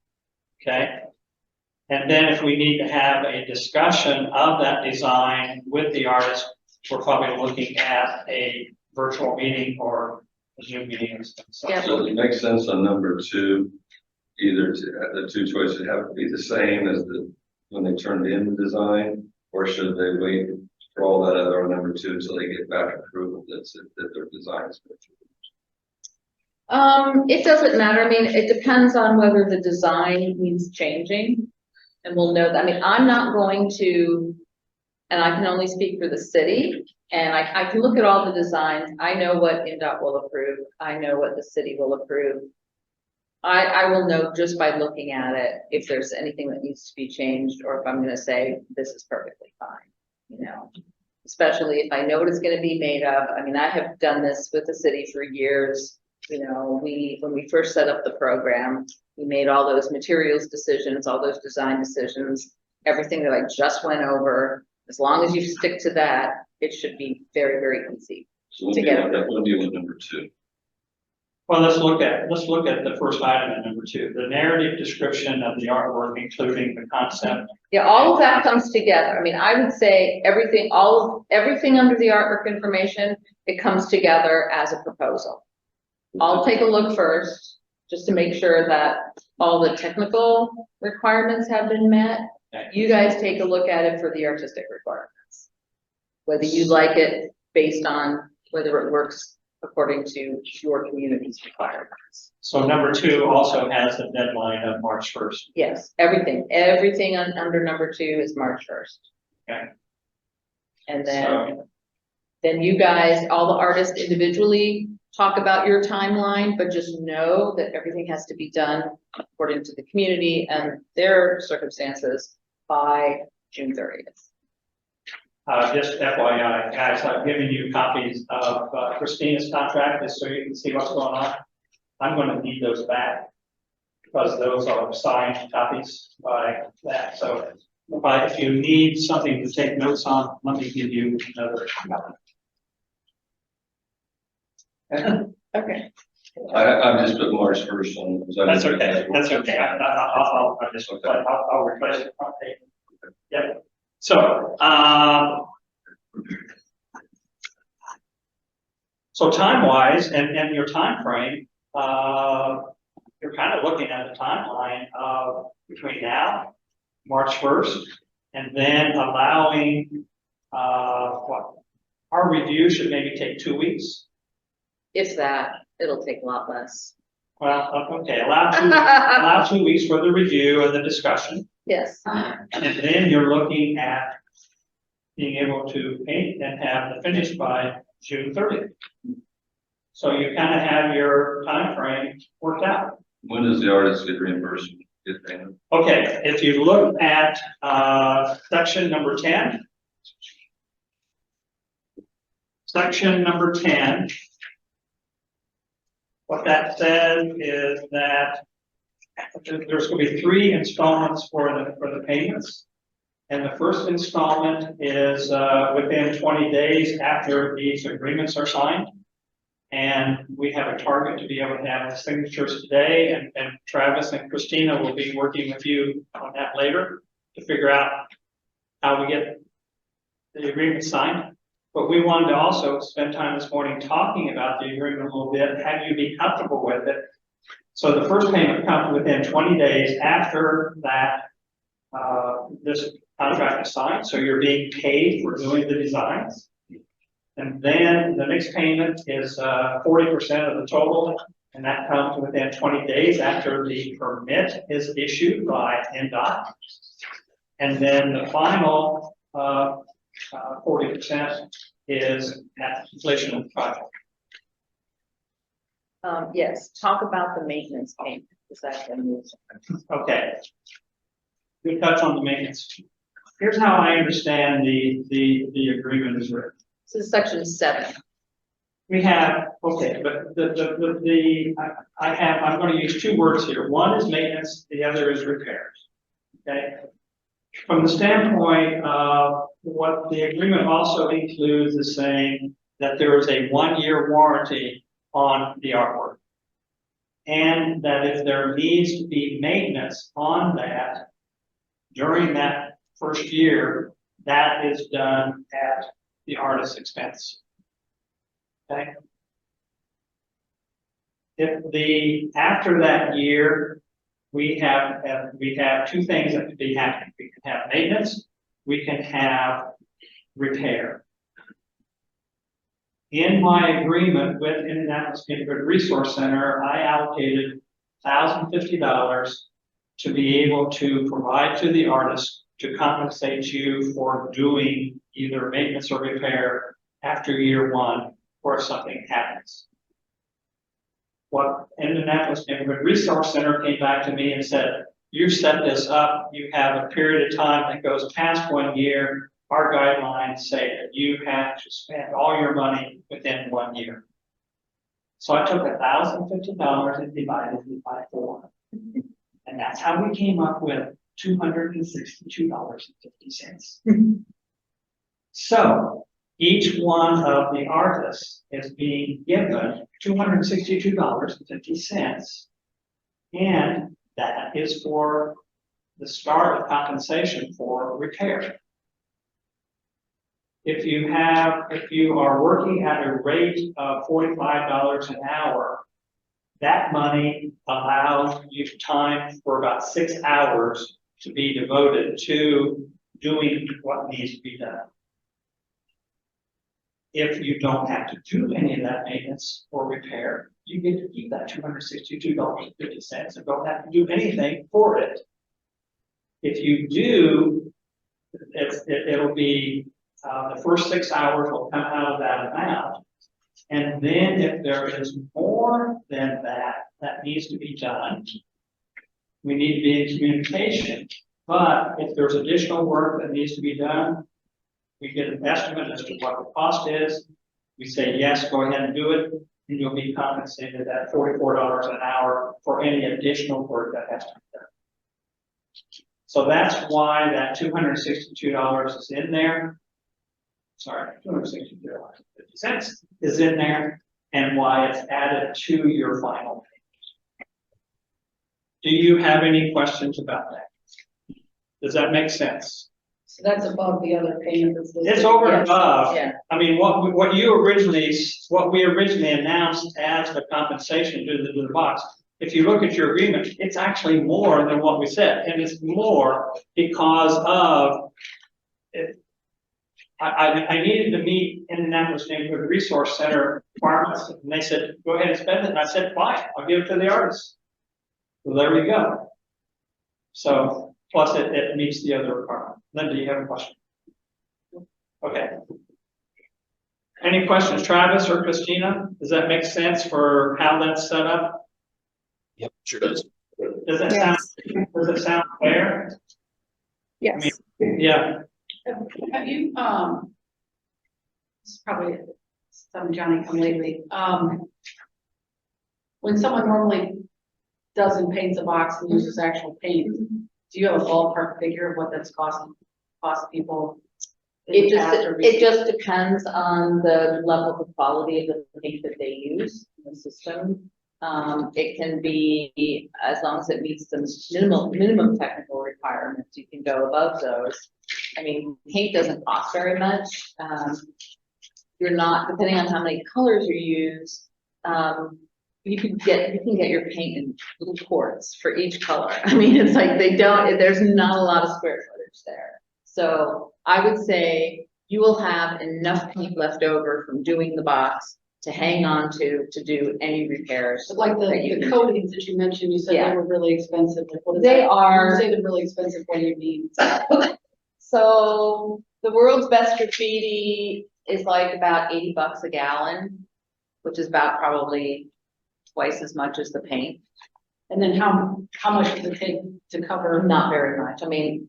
okay? And then if we need to have a discussion of that design with the artist, we're probably looking at a virtual meeting or a Zoom meeting or something. Yeah. So it makes sense on number 2, either the two choices have to be the same as when they turned in the design, or should they wait for all that other on number 2 until they get back approval that their design is good? It doesn't matter. I mean, it depends on whether the design needs changing. And we'll know that. I mean, I'm not going to, and I can only speak for the city, and I can look at all the designs. I know what NDOT will approve. I know what the city will approve. I will know just by looking at it if there's anything that needs to be changed, or if I'm gonna say, this is perfectly fine, you know? Especially if I know what it's gonna be made of. I mean, I have done this with the city for years. You know, when we first set up the program, we made all those materials decisions, all those design decisions, everything that I just went over. As long as you stick to that, it should be very, very easy. So we'll deal with that, we'll deal with number 2. Well, let's look at the first item at number 2, the narrative description of the artwork, including the concept. Yeah, all of that comes together. I mean, I would say everything under the artwork information, it comes together as a proposal. I'll take a look first, just to make sure that all the technical requirements have been met. You guys take a look at it for the artistic requirements. Whether you like it based on whether it works according to your community's requirements. So number 2 also has a deadline of March 1st. Yes, everything under number 2 is March 1st. Okay. And So- then you guys, all the artists individually talk about your timeline, but just know that everything has to be done according to the community and their circumstances by June 30th. Just FYI, guys, I've given you copies of Christina's contract, just so you can see what's going on. I'm gonna need those back, because those are signed copies by that, so if you need something to take notes on, let me give you another copy. Okay. I'm just putting March 1st on. Because I That's didn't- okay, that's okay, I'll just, I'll replace it. Okay. Yep, so, so time-wise, and your time frame, you're kind of looking at a timeline of between now, March 1st, and then allowing, our review should maybe take 2 weeks. If that, it'll take a lot less. Well, okay, allow 2 weeks for the review and the discussion. Yes. And then you're looking at being able to paint and have the finish by June 30th. So you kind of have your time frame worked out. When does the artist get reimbursed? Get payment? Okay, if you look at section number 10. Section number 10. What that says is that there's going to be 3 installments for the payments. And the first installment is within 20 days after these agreements are signed. And we have a target to be able to have the signatures today, and Travis and Christina will be working with you on that later to figure out how we get the agreement signed. But we wanted to also spend time this morning talking about the agreement a little bit, have you be comfortable with it. So the first payment comes within 20 days after that, this contract is signed, so you're being paid for doing the designs. And then the next payment is 40% of the total, and that comes within 20 days after the permit is issued by NDOT. And then the final 40% is at completion of the project. Yes, talk about the maintenance payment. Is that the news? Okay. We touch on the maintenance. Here's how I understand the agreement is written. This is section 7. We have, okay, but I'm going to use 2 words here. One is maintenance, the other is repairs. Okay. From the standpoint of what the agreement also includes is saying that there is a 1-year warranty on the artwork. And that if there needs to be maintenance on that during that first year, that is done at the artist's expense. Okay. After that year, we have 2 things that could be happening. We can have maintenance, we can have repair. In my agreement with Indianapolis Neighborhood Resource Center, I allocated $1,050 to be able to provide to the artist to compensate you for doing either maintenance or repair after year 1 or if something happens. What Indianapolis Neighborhood Resource Center came back to me and said, you set this up, you have a period of time that goes past 1 year. Our guidelines say that you have to spend all your money within 1 year. So I took $1,050 and divided it by 4. And that's how we came up with $262.50. So each one of the artists is being given $262.50. And that is for the start of compensation for repair. If you are working at a rate of $45 an hour, that money allows you time for about 6 hours to be devoted to doing what needs to be done. If you don't have to do any of that maintenance or repair, you get to keep that $262.50 and don't have to do anything for it. If you do, it'll be the first 6 hours will come out of that amount. And then if there is more than that needs to be done, we need to be in communication. But if there's additional work that needs to be done, we get an estimate as to what the cost is. We say, yes, go ahead and do it, and you'll be compensated at $44 an hour for any additional work that has to be done. So that's why that $262 is in there. Sorry, $262.50 is in there, and why it's added to your final payment. Do you have any questions about that? Does that make sense? So that's above the other payment. It's over and Yes. above. Yeah. I mean, what we originally announced as the compensation to the box. If you look at your agreement, it's actually more than what we said, and it's more because of it. I needed to meet Indianapolis Neighborhood Resource Center departments, and they said, go ahead and spend it. And I said, fine, I'll give it to the artists. So there we go. So, plus it meets the other requirement. Linda, you have a question? Okay. Any questions, Travis or Christina? Does that make sense for how that's set up? Yep, sure does. Does it sound fair? Yes. I mean, yeah. Have you, this is probably some Johnny come lately, when someone normally does and paints a box and uses actual paint, do you have a ballpark figure of what that's cost people? in the past or It just depends on the level of quality of the paint that they use in the system. It can be, as long as it meets the minimum technical requirements, you can go above those. I mean, paint doesn't cost very much. You're not, depending on how many colors you use, you can get your paint in little quarts for each color. I mean, it's like there's not a lot of square footage there. So I would say you will have enough paint left over from doing the box to hang on to do any repairs. So like the coatings that you mentioned, you said Yeah. they were really expensive. Like, what is They that? are- When you say they're really expensive, what do you mean? So the world's best graffiti is like about $80 a gallon, which is about probably twice as much as the paint. And then how much does it take to cover? Not very much. I mean,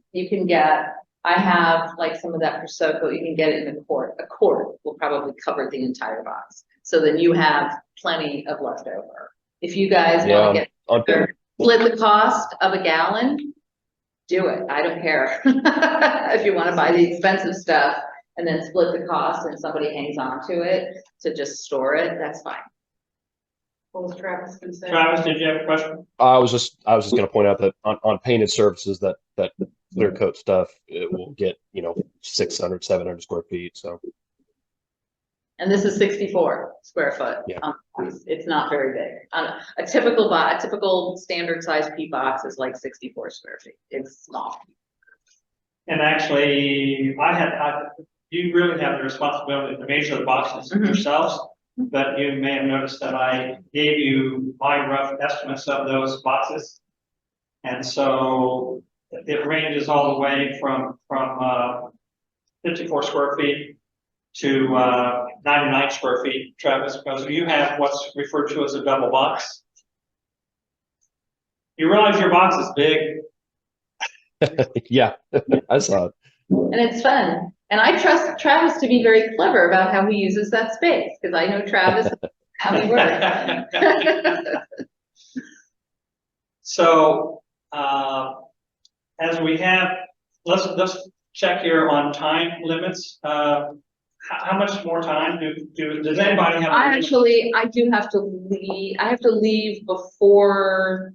I have like some of that Prosecco, you can get it in a quart. A quart will probably cover the entire box. So then you have plenty of leftover. If you guys want to split the cost of a gallon, do it. I don't care. If you want to buy the expensive stuff and then split the cost and somebody hangs on to it to just store it, that's fine. What was Travis gonna say? Travis, did you have a question? I was just going to point out that on painted surfaces, that clear coat stuff, it will get 600, 700 square feet. So, And this is 64 square foot. Yeah. It's not very big. A typical standard size P box is like 64 square feet. It's small. And actually, you really have the responsibility to measure the boxes yourselves, but you may have noticed that I gave you my rough estimates of those boxes. And so it ranges all the way from 54 square feet to 99 square feet, Travis, because you have what's referred to as a double box. You realize your box is big. yeah, I saw it. And it's fun. And I trust Travis to be very clever about how he uses that space, because I know Travis how he works. So, as we have, let's check here on time limits. how much more time does anybody have? I do have to leave, I have to leave before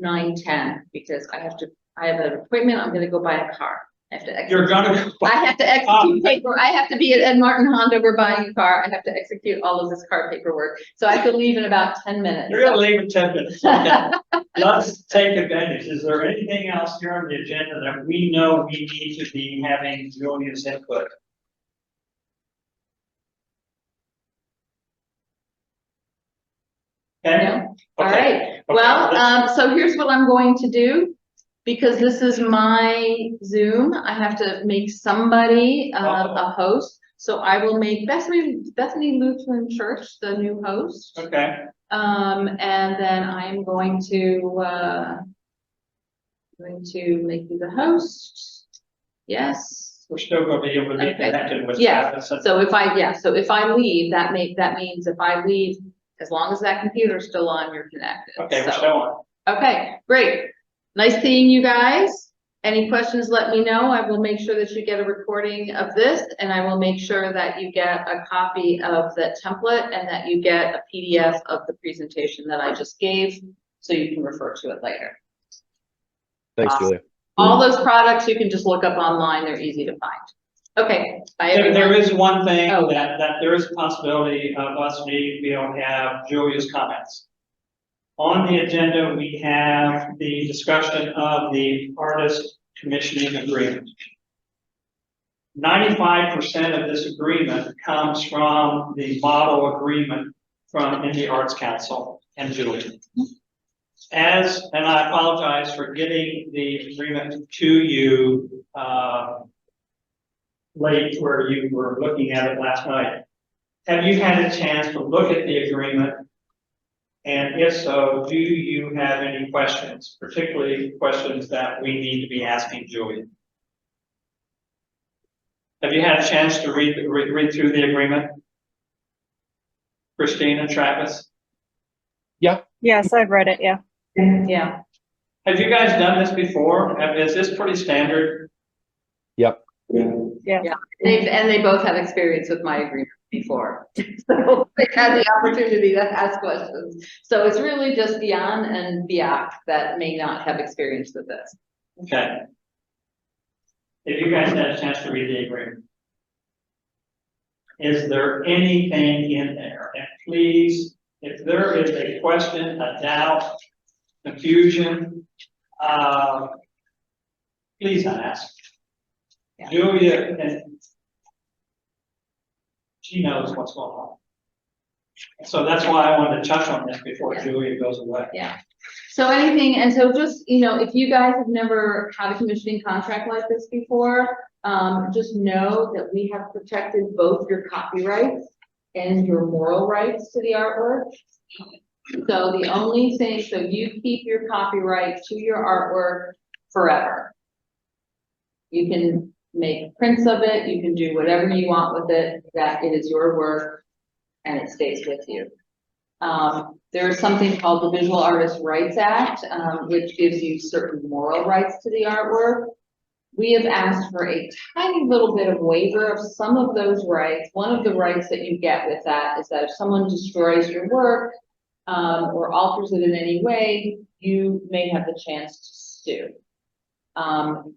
9:10 because I have an appointment, I'm gonna go buy a car. I have to You're execute, gonna. I have to execute paper, I have to be at Martin Honda, we're buying a car, I have to execute all of this car paperwork, so I have to leave in about 10 minutes. You're gonna leave in 10 minutes. Okay. Let's take advantage. Is there anything else here on the agenda that we know we need to be having Julia's input? Okay. No? All Okay. right, Okay, well, let's- so here's what I'm going to do. Because this is my Zoom, I have to make somebody a host. So I will make Bethany Lutheran Church the new host. Okay, And then I'm going to make you the host. Yes. we're still gonna be able to be Okay. connected with Yeah. Travis. and- So if I leave, that means if I leave, as long as that computer's still on, you're connected. Okay, we're So- still on. Okay, great. Nice seeing you guys. Any questions, let me know. I will make sure that you get a recording of this and I will make sure that you get a copy of the template and that you get a PDF of the presentation that I just gave so you can refer to it later. Thanks, Julia. All those products you can just look up online. They're easy to find. Okay, bye There everyone. is one thing Oh. that there is a possibility of us needing to be able to have Julia's comments. On the agenda, we have the discussion of the artist commissioning agreement. 95% of this agreement comes from the model agreement from Indie Arts Council and Julia. And I apologize for getting the agreement to you, late where you were looking at it last night. Have you had a chance to look at the agreement? And if so, do you have any questions, particularly questions that we need to be asking Julia? Have you had a chance to read through the agreement? Christine and Travis? Yes, I've read it, yeah. Yeah, Have you guys done this before? Is this pretty standard? Yep. Yeah. they both have experience with my agreement before. So they had the opportunity to ask questions. So it's really just Dion and Biak that may not have experience with this. Okay. If you guys had a chance to read the agreement. Is there anything in there? And please, if there is a question, a doubt, confusion, please ask. Yeah. Julia, and she knows what's going on. So that's why I wanted to touch on this before Yeah. Julia goes away. Yeah. So anything, and so just, if you guys have never had a commissioning contract like this before, just know that we have protected both your copyrights and your moral rights to the artwork. So the only thing, so you keep your copyright to your artwork forever. You can make prints of it, you can do whatever you want with it, that it is your work and it stays with you. There is something called the Visual Artists' Rights Act, which gives you certain moral rights to the artwork. We have asked for a tiny little bit of waiver of some of those rights. One of the rights that you get with that is that if someone destroys your work, or alters it in any way, you may have the chance to sue.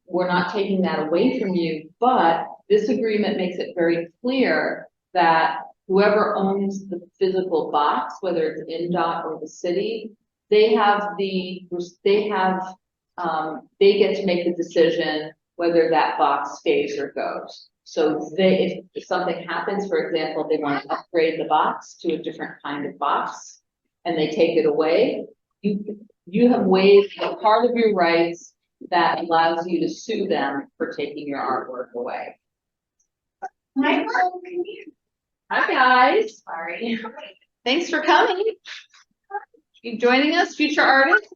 We're not taking that away from you, but this agreement makes it very clear that whoever owns the physical box, whether it's INDOT or the city, they get to make the decision whether that box stays or goes. So if something happens, for example, they want to upgrade the box to a different kind of box and they take it away, you have waived a part of your rights that allows you to sue them for taking your artwork away. Hi, come here. Hi, guys. Sorry. Thanks for coming. You joining us, future artists?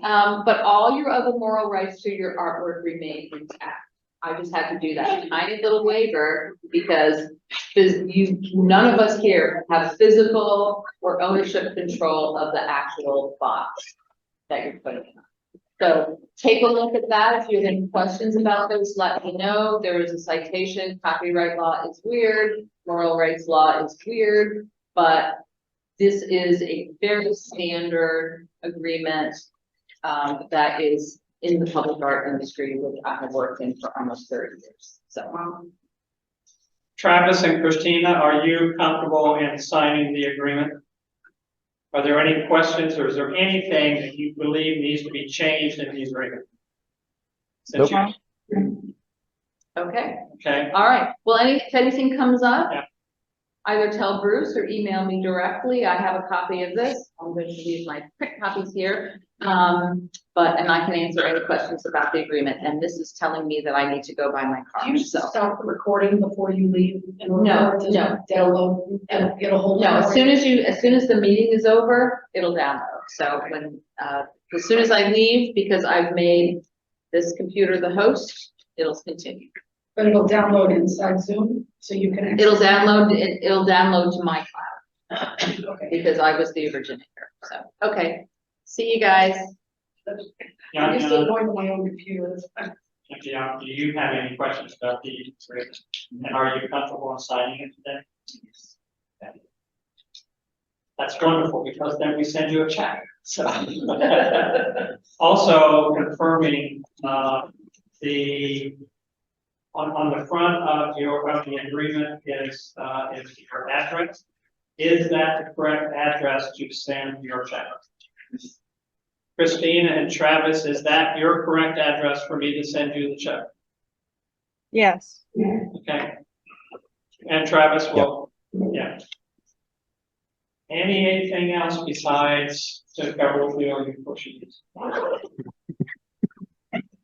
But all your other moral rights to your artwork remain intact. I just had to do that tiny little waiver because none of us here have physical or ownership control of the actual box that you're putting in. So take a look at that. If you have any questions about those, let me know. There is a citation. Copyright law is weird. Moral rights law is weird, but this is a very standard agreement that is in the public art industry, which I have worked in for almost 30 years. So, Travis and Christina, are you comfortable in signing the agreement? Are there any questions, or is there anything that you believe needs to be changed in the agreement? Since Nope. okay. Okay, All right. Well, if anything comes up, Yeah. either tell Bruce or email me directly. I have a copy of this. I'm going to leave my print copies here. And I can answer any questions about the agreement. And this is telling me that I need to go buy my Do car. you So, stop the recording before you leave? In order No, for it to no. Download and get a hold no, of it? as soon as the meeting is over, it'll download. So when, as soon as I leave, because I've made this computer the host, it'll continue. But it'll download inside Zoom, so you can. actually- It'll download to my cloud Okay. because I was the originator. So, okay. See you guys. Yeah, I'm used to going to my own computer. That's fine. yeah, do you have any questions about the agreement? And are you comfortable in signing it today? Okay. That's wonderful, because then we send you a check. So also confirming on the front of the agreement is your address. Is that the correct address to send your check? Christina and Travis, is that your correct address for me to send you the check? Yes. Okay. And Travis will, yeah. Anything else besides to cover with you pushing? All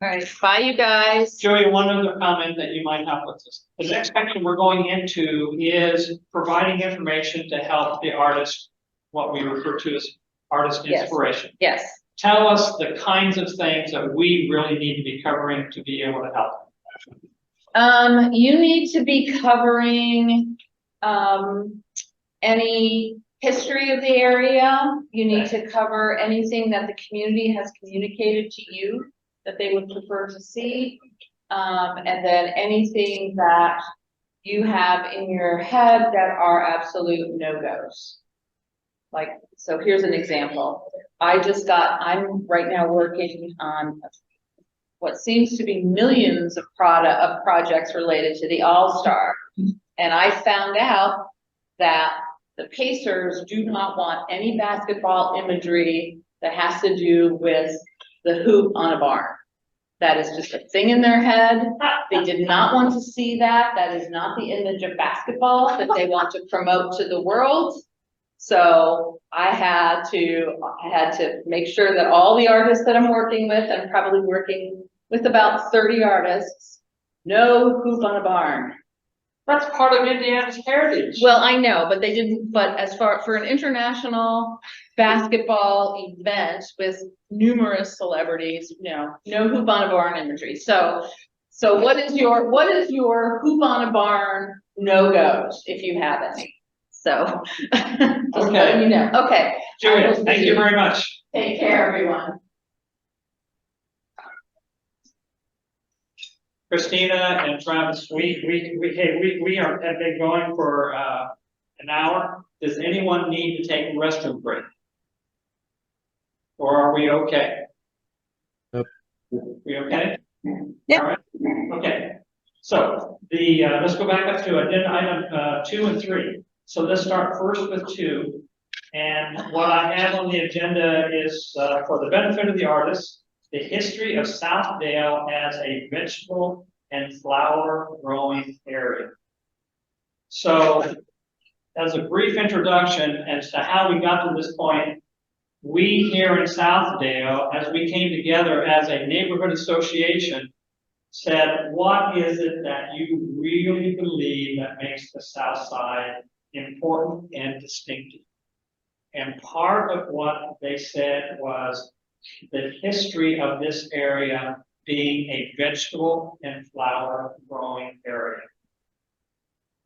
right. Bye, you guys. Joey, one other comment that you might have with this. The next section we're going into is providing information to help the artist, what we refer to as artist Yes. inspiration. Yes. Tell us the kinds of things that we really need to be covering to be able to help. You need to be covering, any history of the area. You need to cover anything that the community has communicated to you that they would prefer to see. And then anything that you have in your head that are absolute no-goes. Like, so here's an example. I'm right now working on what seems to be millions of projects related to the All-Star. And I found out that the Pacers do not want any basketball imagery that has to do with the hoop on a barn. That is just a thing in their head. They did not want to see that. That is not the image of basketball that they want to promote to the world. So I had to make sure that all the artists that I'm working with, I'm probably working with about 30 artists, no hoop on a barn. That's part of Indiana's heritage. Well, I know, but they didn't, but as far for an international basketball event with numerous celebrities, no hoop on a barn imagery. So what is your hoop on a barn no-goes if you have any? So just letting you know. Okay. Julia, thank you very much. Take care, everyone. Christina and Travis, we have been going for an hour. Does anyone need to take a restroom break? Or are we okay? Nope. We okay? Yeah. All right. Okay. So let's go back up to agenda item 2 and 3. So let's start first with 2. And what I have on the agenda is for the benefit of the artists, the history of Southdale as a vegetable and flower growing area. So as a brief introduction as to how we got to this point, we here in Southdale, as we came together as a neighborhood association, said, what is it that you really believe that makes the South Side important and distinctive? And part of what they said was the history of this area being a vegetable and flower growing area.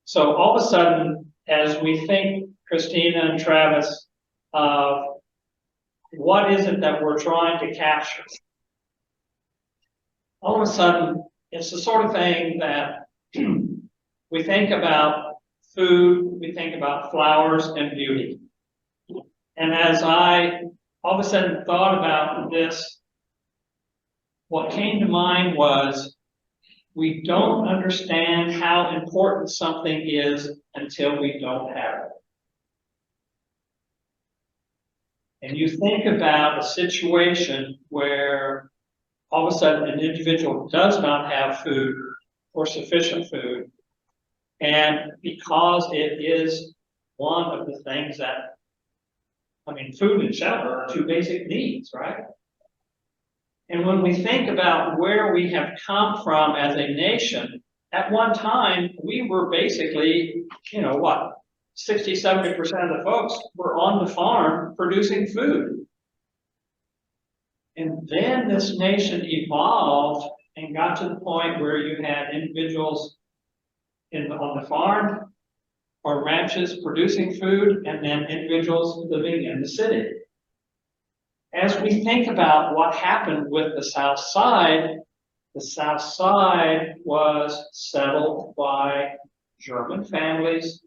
So all of a sudden, as we think, Christina and Travis, what is it that we're trying to capture? all of a sudden, it's the sort of thing that we think about food, we think about flowers and beauty. And as I all of a sudden thought about this, what came to mind was we don't understand how important something is until we don't have it. And you think about a situation where all of a sudden an individual does not have food or sufficient food. And because it is one of the things that, I mean, food and shelter are two basic needs, right? And when we think about where we have come from as a nation, at one time, we were basically, you know what, 60, 70% of the folks were on the farm producing food. And then this nation evolved and got to the point where you had individuals on the farm or ranches producing food, and then individuals living in the city. As we think about what happened with the South Side was settled by German families,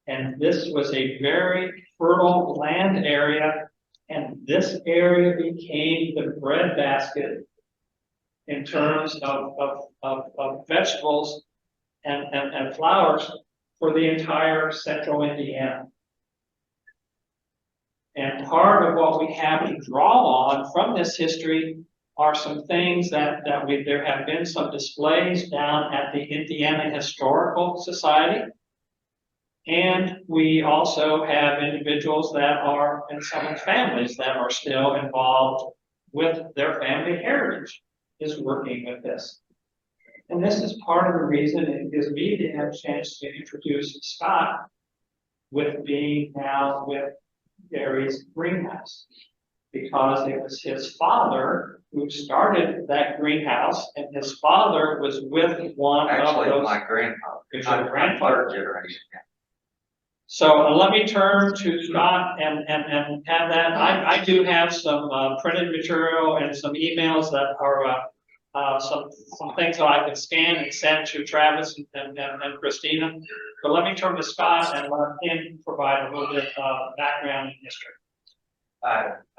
and this was a very fertile land area, and this area became the breadbasket in terms of vegetables and flowers for the entire central Indiana. And part of what we have to draw on from this history are some things there have been some displays down at the Indiana Historical Society. And we also have individuals that are, and some families that are still involved with their family heritage is working with this. And this is part of the reason it gives me the chance to introduce Scott with being now with Gary's greenhouse, because it was his father who started that greenhouse, and his father was with one Actually, of those. my grandfather. Is your grandfather? Third generation. So let me turn to Scott and have that. I do have some printed material and some emails that are some things that I can scan and send to Travis and Christina. But let me turn to Scott and let him provide a little bit of background and history.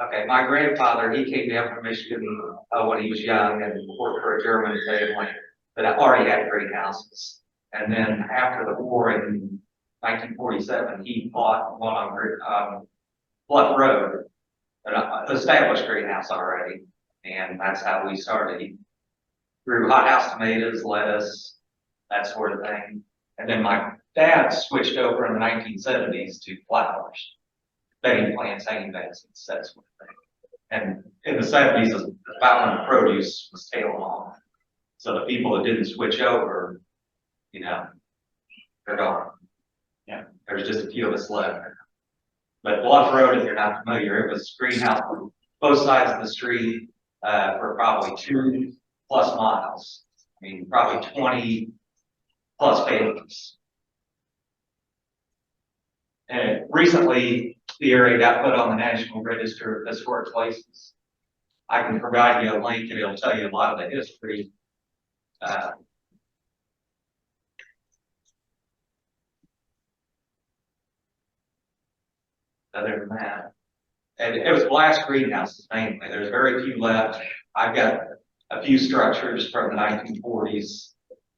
Okay, my grandfather, he came down from Michigan when he was young and worked for a German family that already had greenhouses. And then after the war in 1947, he bought one on Bluff Road, an established greenhouse already. And that's how we started. He grew hothouse tomatoes, lettuce, that sort of thing. And then my dad switched over in the 1970s to flowers, bedding plants, hanging baskets, that sort of thing. And in the 70s is about when the produce was tailing off. So the people that didn't switch over, you know, they're gone. Yeah, there's just a few of us left. But Bluff Road, if you're not familiar, it was greenhouse on both sides of the street for probably 2+ miles. I mean, probably 20+ families. And recently, the area got put on the National Register of Historic Places. I can provide you a link and it'll tell you a lot of the history. Other than that, and it was glass greenhouses mainly. There's very few left. I've got a few structures from the 1940s.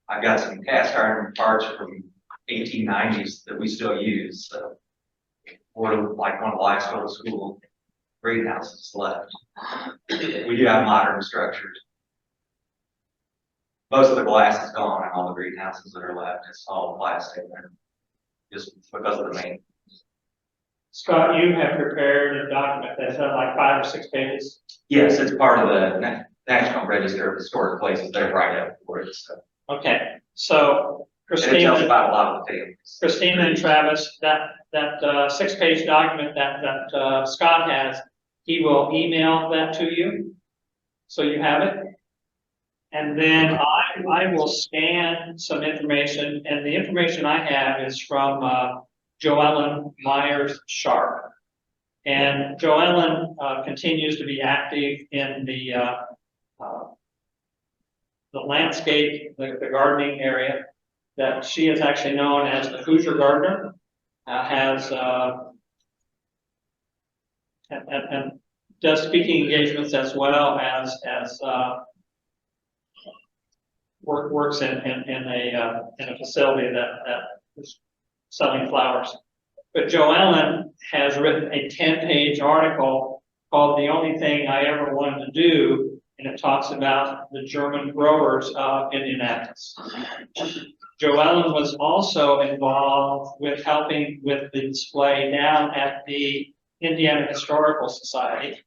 I've got some cast iron parts from 1890s that we still use. So we're like one of the last old school greenhouses left. We do have modern structures. Most of the glass is gone in all the greenhouses that are left. It's all plastic, just because of the main. Scott, you have prepared a document that's like 5 or 6 pages. Yes, it's part of the National Register of Historic Places. They're right up for it. So. Okay, so It tells Christina, about a lot of the things. Christina and Travis, that 6-page document that Scott has, he will email that to you, so you have it. And then I will scan some information, and the information I have is from Joellen Myers Sharp. And Joellen continues to be active in the the landscape, the gardening area that she is actually known as the Hoosier Gardener, has, and does speaking engagements as well as, works in a facility that is selling flowers. But Joellen has written a 10-page article called "The Only Thing I Ever Wanted to Do," and it talks about the German growers of Indianapolis. Joellen was also involved with helping with the display down at the Indiana Historical Society.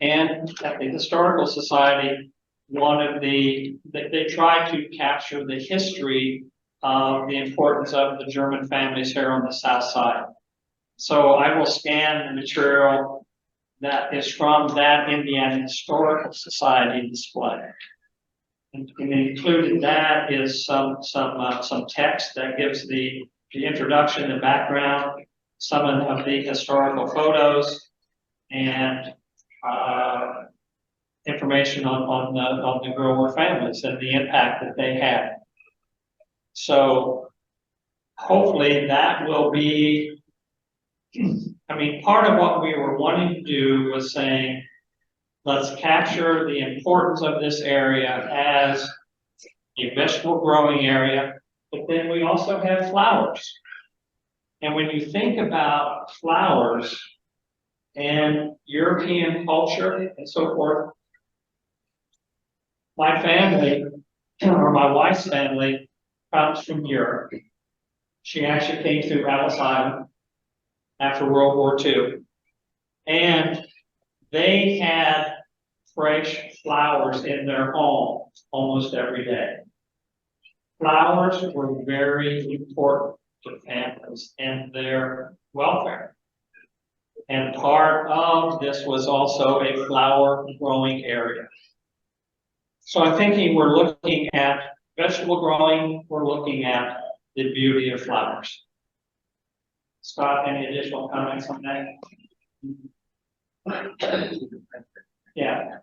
And at the Historical Society, they tried to capture the history of the importance of the German families here on the South Side. So I will scan the material that is from that Indiana Historical Society display. And included that is some text that gives the introduction and background, some of the historical photos, and information on the grower families and the impact that they had. So hopefully that will be, I mean, part of what we were wanting to do was saying, let's capture the importance of this area as a vegetable growing area, but then we also have flowers. And when you think about flowers and European culture and so forth, my family, or my wife's family, comes from Europe. She actually came through Ellis Island after World War II. And they had fresh flowers in their home almost every day. Flowers were very important to families and their welfare. And part of this was also a flower growing area. So I'm thinking we're looking at vegetable growing, we're looking at the beauty of flowers. Scott, any additional comments on that? Yeah.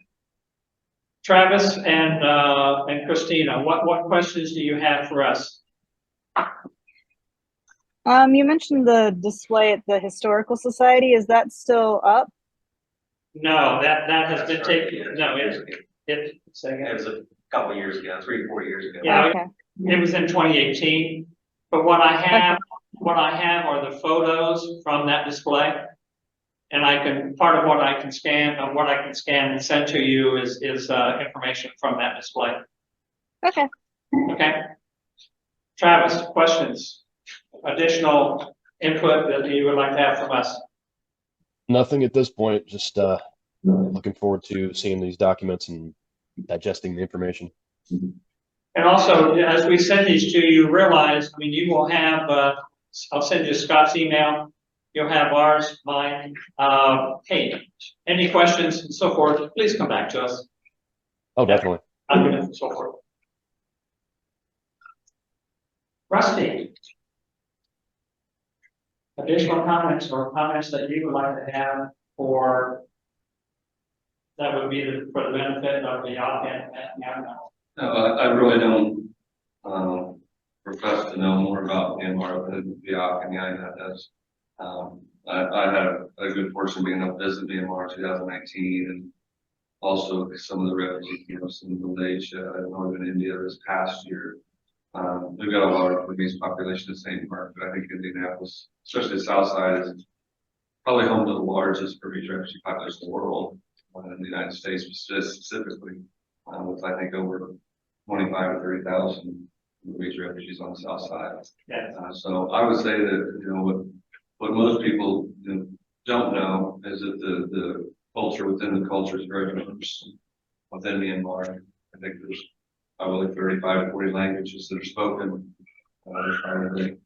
Travis and Christina, what questions do you have for us? You mentioned the display at the Historical Society. Is that still up? No, that has been taken. No, it was a couple years ago, 3 or 4 years ago. Yeah, Okay. it was in 2018. But what I have are the photos from that display. And part of what I can scan and send to you is information from that display. Okay. Okay. Travis, questions, additional input that you would like to have from us? Nothing at this point, just looking forward to seeing these documents and digesting the information. And also, as we send these to you, realize, I mean, you will have, I'll send you Scott's email. You'll have ours, mine. Hey, any questions and so forth, please come back to us. Oh, definitely. And so forth. Rusty. Additional comments or comments that you would like to have that would be for the benefit of the applicant? No, I really don't profess to know more about Myanmar than Biak and Yaina does. I had a good fortune being able to visit Myanmar in 2019, and also some of the refugee camps in Malaysia and northern India this past year. We've got a large Burmese population in St. Mark, but I think Indianapolis, especially the South Side, is probably home to the largest Burmese refugee population in the world, in the United States specifically, with I think over 25 to 30,000 Burmese refugees on the South Side. Yeah. So I would say that what most people don't know is that the culture within the culture is very diverse within Myanmar. I think there's probably 35 to 40 languages that are spoken. There's probably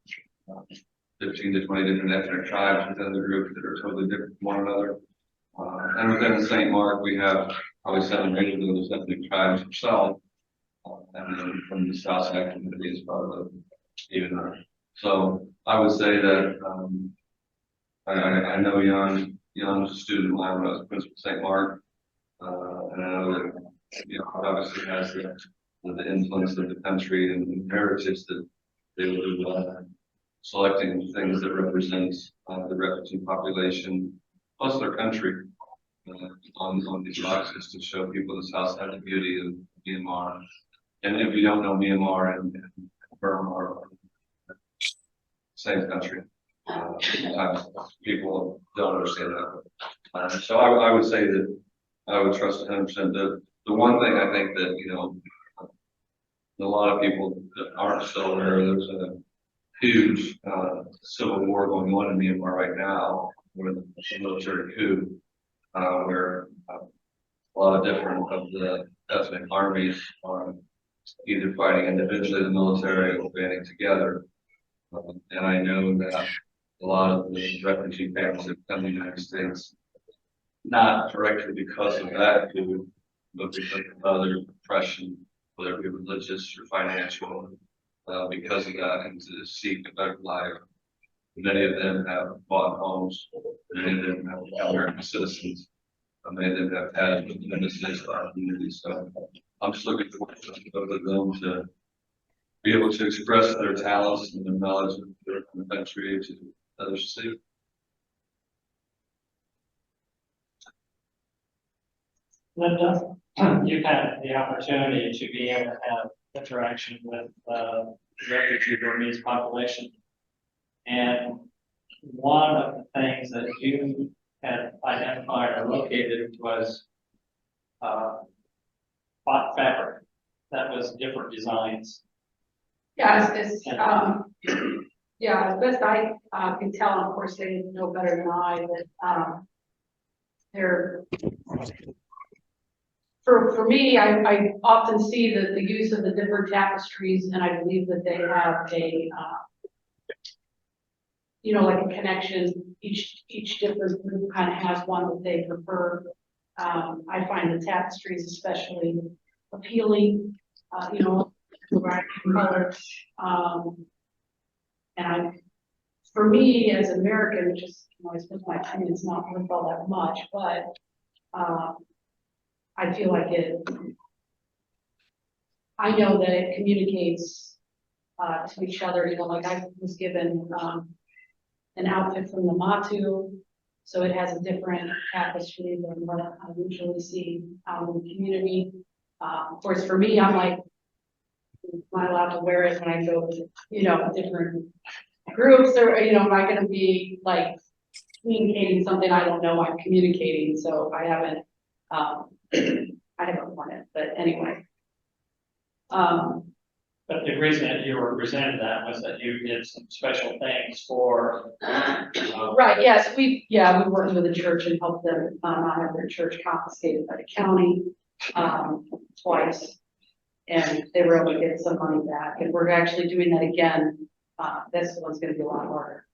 15 to 20 different ethnic tribes within the group that are totally different from one another. And within the St. Mark, we have probably 7 or 8 of those ethnic tribes themselves. And then from the South Side community is probably even more. So I would say that I know Young was a student of mine when I was principal at St. Mark. And I know that obviously has the the influence of the country and the heritage that they were selecting things that represent the refugee population plus their country on these boxes to show people this house had the beauty of Myanmar. And if you don't know, Myanmar and Burma are same country. Sometimes people don't understand that. So I would say that I would trust 100%. The one thing I think that, you know, a lot of people that aren't so aware, there's a huge civil war going on in Myanmar right now with a military coup, where a lot of different of the ethnic armies are either fighting individually, the military, or banding together. And I know that a lot of the refugee families have come to the United States, not directly because of that coup, but because of other oppression, whether it be religious or financial, because of that, and to seek a better life. Many of them have bought homes, many of them have American citizens, many of them have had businesses in our community. So I'm just looking forward to both of them to be able to express their talents and their knowledge of their country to others to see. Linda, you've had the opportunity to be able to have interaction with the refugee Burmese population. And one of the things that you had identified or located was bought fabric that was different designs. Yeah, yeah, as best I can tell, and of course they know better than I, that they're, for me, I often see the use of the different tapestries, and I believe that they have a, you know, like a connection. Each different group kind of has one that they prefer. I find the tapestries especially appealing, you know, variety of colors. And for me as an American, which is, you know, I suppose my opinion is not worth all that much, but I feel like I know that it communicates to each other. You know, like I was given an outfit from the Matu, so it has a different tapestry than what I usually see out in the community. Of course, for me, I'm like, am I allowed to wear it when I go to, you know, different groups, or, you know, am I going to be like communicating something I don't know I'm communicating? So I haven't worn it, but anyway. But the reason that you were presented that was that you did some special things for. Right, yes, we worked with the church and helped them not have their church confiscated by the county twice. And they were able to get some money back, and we're actually doing that again. This one's gonna be a lot harder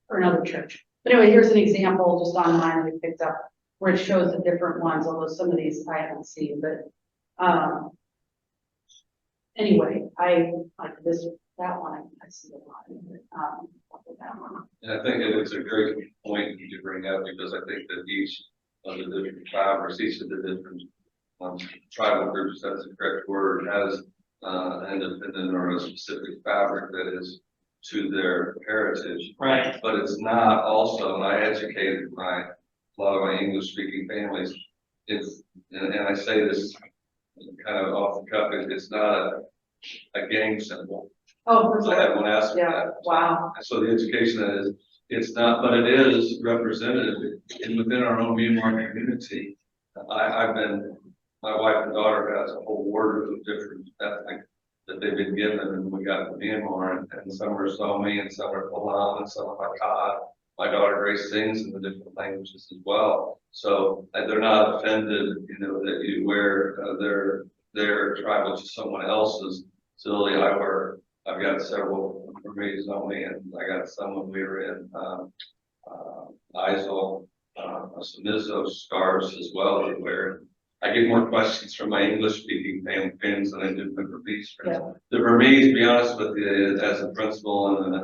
for another church. But anyway, here's an example just online that we picked up where it shows the different ones, although some of these I haven't seen, but anyway, I like that one, I see a lot of it, that one. And I think it's a great point you bring up, because I think that each of the different tribes, each of the different tribal groups, that's the correct word, has an independent or a specific fabric that is to their heritage. Right. But it's not also, and I educated a lot of my English speaking families, it's, and I say this kind of off the cuff, it's not a gang symbol. Oh, I had one ask me yeah, that. wow. So the education is, it's not, but it is representative within our own Myanmar community. My wife and daughter has a whole ward of different ethnic that they've been given, and we got to Myanmar, and some are Zomi, and some are Palam, and some are Makah. My daughter Grace sings in the different languages as well. So they're not offended, you know, that you wear their tribal to someone else's. Similarly, I've got several Burmese Zomi, and I got some when we were in Isle, some Mizo scarves as well that wear. I get more questions from my English-speaking fans than I do from Burmese friends. Yeah. The Burmese, to be honest with you, as a principal and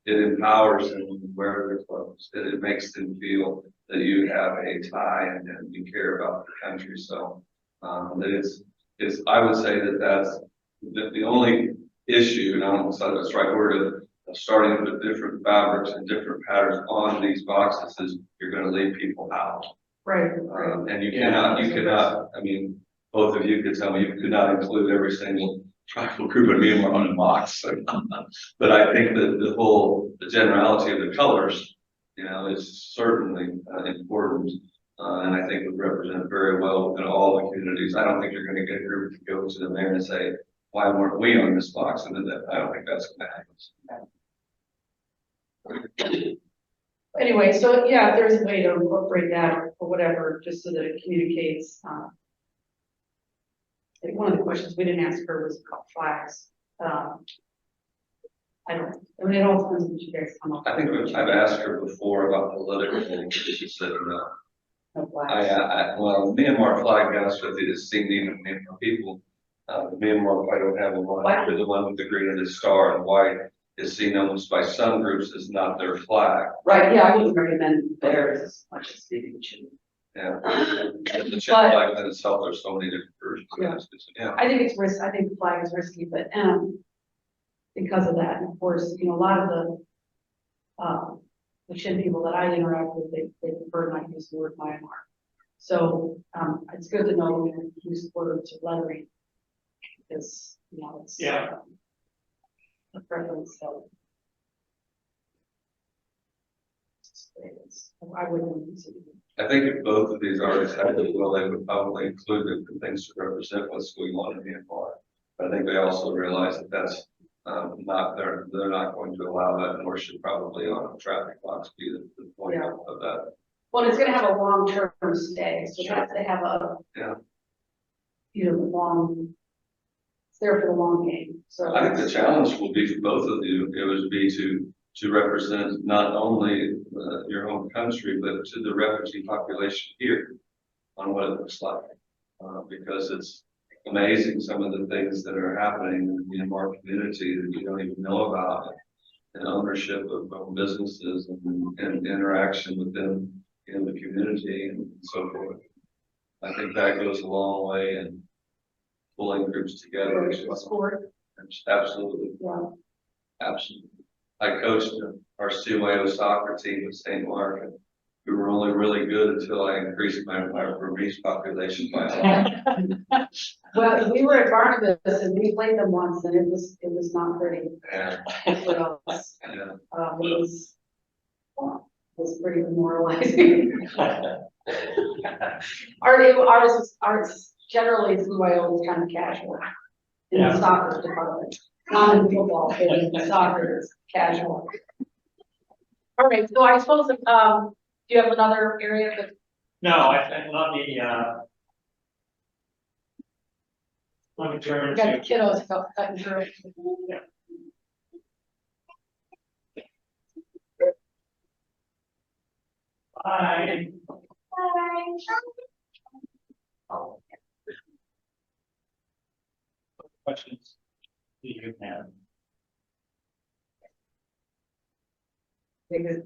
it empowers them to wear their clothes. It makes them feel that you have a tie and you care about the country. So is I would say that that's the only issue, and I don't know if that's the right word, of starting to put different fabrics and different patterns on these boxes is you're gonna leave people out. Right. And you cannot, I mean, both of you could tell me you could not include every single tribal group of Myanmar on a box. But I think that the generality of the colors, you know, is certainly important. And I think would represent very well within all the communities. I don't think you're gonna get a group to go to the mayor and say, why weren't we on this box? And then I don't think that's gonna happen. Anyway, so yeah, if there's a way to incorporate that or whatever, just so that it communicates. Like one of the questions we didn't ask her was about flags. I mean, it all depends on what you guys come up with. I think I've asked her before about political things. She said no. No flags. Well, Myanmar flag, to be honest with you, is seen even Myanmar people. The Myanmar flag don't have a one, but the one with the green and the star and white is seen almost by some groups as not their flag. Right, yeah, I wouldn't recommend theirs as much as maybe we should. Yeah. The Czech flag in itself, there's so many different versions. Yeah. I think it's risk, I think the flag is risky, but, because of that, and of course, you know, a lot of the Chin people that I interact with, they prefer not to use the word Myanmar. So, it's good to know when you use words or lettering, because, you know, it's. A preference, so. I wouldn't consider it. I think if both of these artists had it, well, they would probably include the things to represent what's going on in Myanmar. But I think they also realize that that's not they're not going to allow that, nor should probably on a traffic box be the point of that. Well, it's gonna have a long-term stay, so that they have a. You know, long. It's there for the long game, so. I think the challenge will be for both of you, it would be to represent not only your home country, but to the refugee population here on what it looks like. Because it's amazing some of the things that are happening in the Myanmar community that you don't even know about, and ownership of businesses and interaction with them in the community and so forth. I think that goes a long way in pulling groups together. Sport. Absolutely. Yeah. Absolutely. I coached our CYO soccer team at St. Mark, and we were only really good until I increased my Burmese population by a lot. Well, we were at Barnabas and we played them once and it was not pretty. Yeah. For us. Yeah. It was pretty demoralizing. Ours generally CYO is kind of casual in the soccer department, not in football, but in soccer is casual. All right, so I suppose, do you have another area that? No, I let me turn Got the to. kiddos cutting through. Bye. Questions do you have? It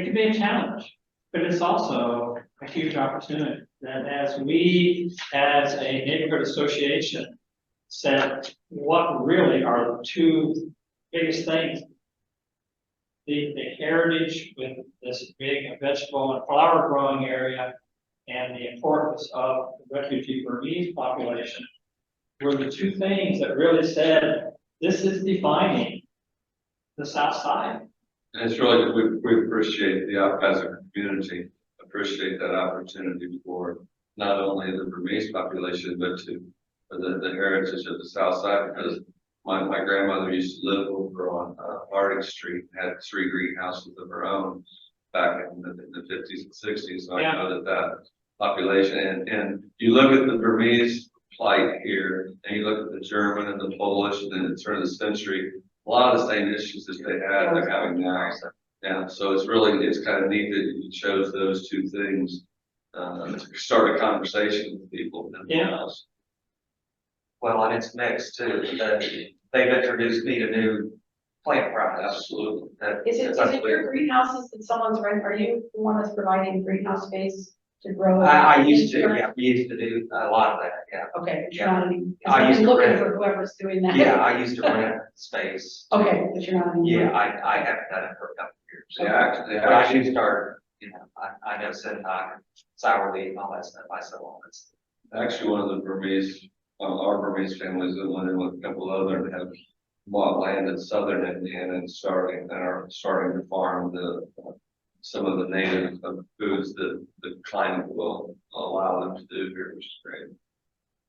can be a challenge, but it's also a huge opportunity that as we, as a neighborhood association, said what really are the two biggest things. The heritage with this big vegetable and flower growing area and the importance of the refugee Burmese population were the two things that really said, this is defining the South Side. And it's really, we appreciate as a community, appreciate that opportunity for not only the Burmese population, but for the heritage of the South Side, because my grandmother used to live over on Harding Street, had 3 greenhouses of her own back in the 50s and 60s. So I know that population, and you look at the Burmese plight here, and you look at the German and the Polish, and then the turn of the century, a lot of the same issues that they had, they're having now. Yeah, so it's kind of neat that you chose those two things to start a conversation with people. Well, and it's mixed too. They've introduced me to new plant products, absolutely. Is it your greenhouses that someone's rent, are you the one that's providing greenhouse space to grow? I used to, yeah, we used to do a lot of that, yeah. Okay, but you're not any, I used I'm to looking rent. for whoever's doing that. Yeah, I used to rent space. Okay, but you're not any. Yeah, I haven't done it for a couple of years. They But I actually, do start, you know, I know syntax, sour leaf, and all that stuff, I sell all that stuff. actually, one of the Burmese, our Burmese families that went in with a couple other and have bought land in southern Indiana and are starting to farm some of the native foods that the climate will allow them to do here, which is great.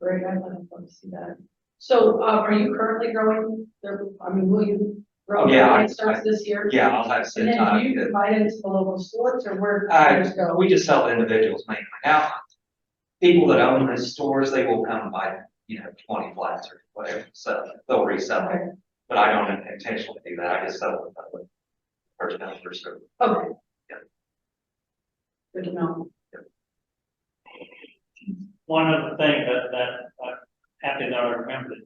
Great, I'd love to see that. So, are you currently growing there, I mean, will you grow? Oh, yeah, It starts this year? Yeah, I'll have And then do syntax. you provide it to the local stores or where does it go? We just sell to individuals mainly. Now, people that own the stores, they will come buy, you know, 20 flats or whatever, so they'll resell it. Okay, But I don't intentionally do that, I just sell it to the public. First come, first served. okay. Yeah. Good to know. One of the things that I have to know, remembered.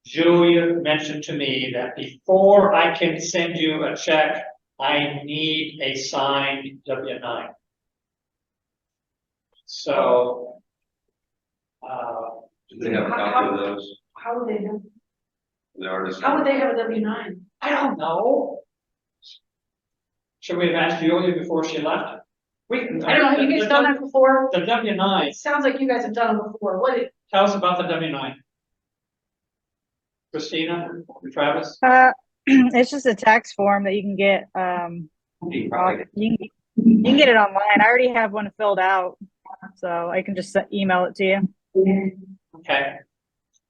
Julia mentioned to me that before I can send you a check, I need a signed W-9. So, Do they have a copy of those? How would they have, The artist. how would they have a W-9? I don't know. Should we have asked Julia before she left? I don't know, have you guys done that before? The W-9, It sounds like you guys have done it before. tell us about the W-9. Christina, Travis? It's just a tax form that you can get, You probably you can get it online. I already have one filled out, so I can just email it to you. Okay,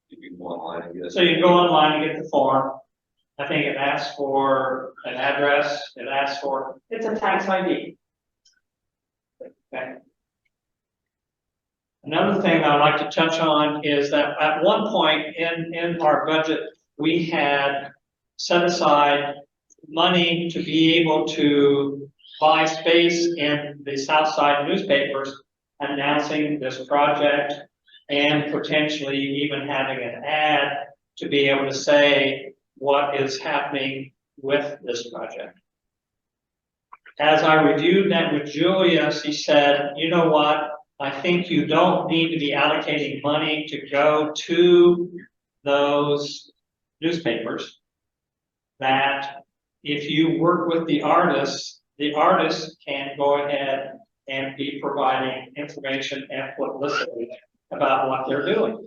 You can go online and get it. so you go online and get the form. I think it asks for an address, it asks for, it's a tax ID. Okay. Another thing I'd like to touch on is that at one point in our budget, we had set aside money to be able to buy space in the South Side newspapers announcing this project and potentially even having an ad to be able to say what is happening with this project. As I reviewed that with Julia, she said, you know what? I think you don't need to be allocating money to go to those newspapers. That if you work with the artists can go ahead and be providing information and publicity about what they're doing.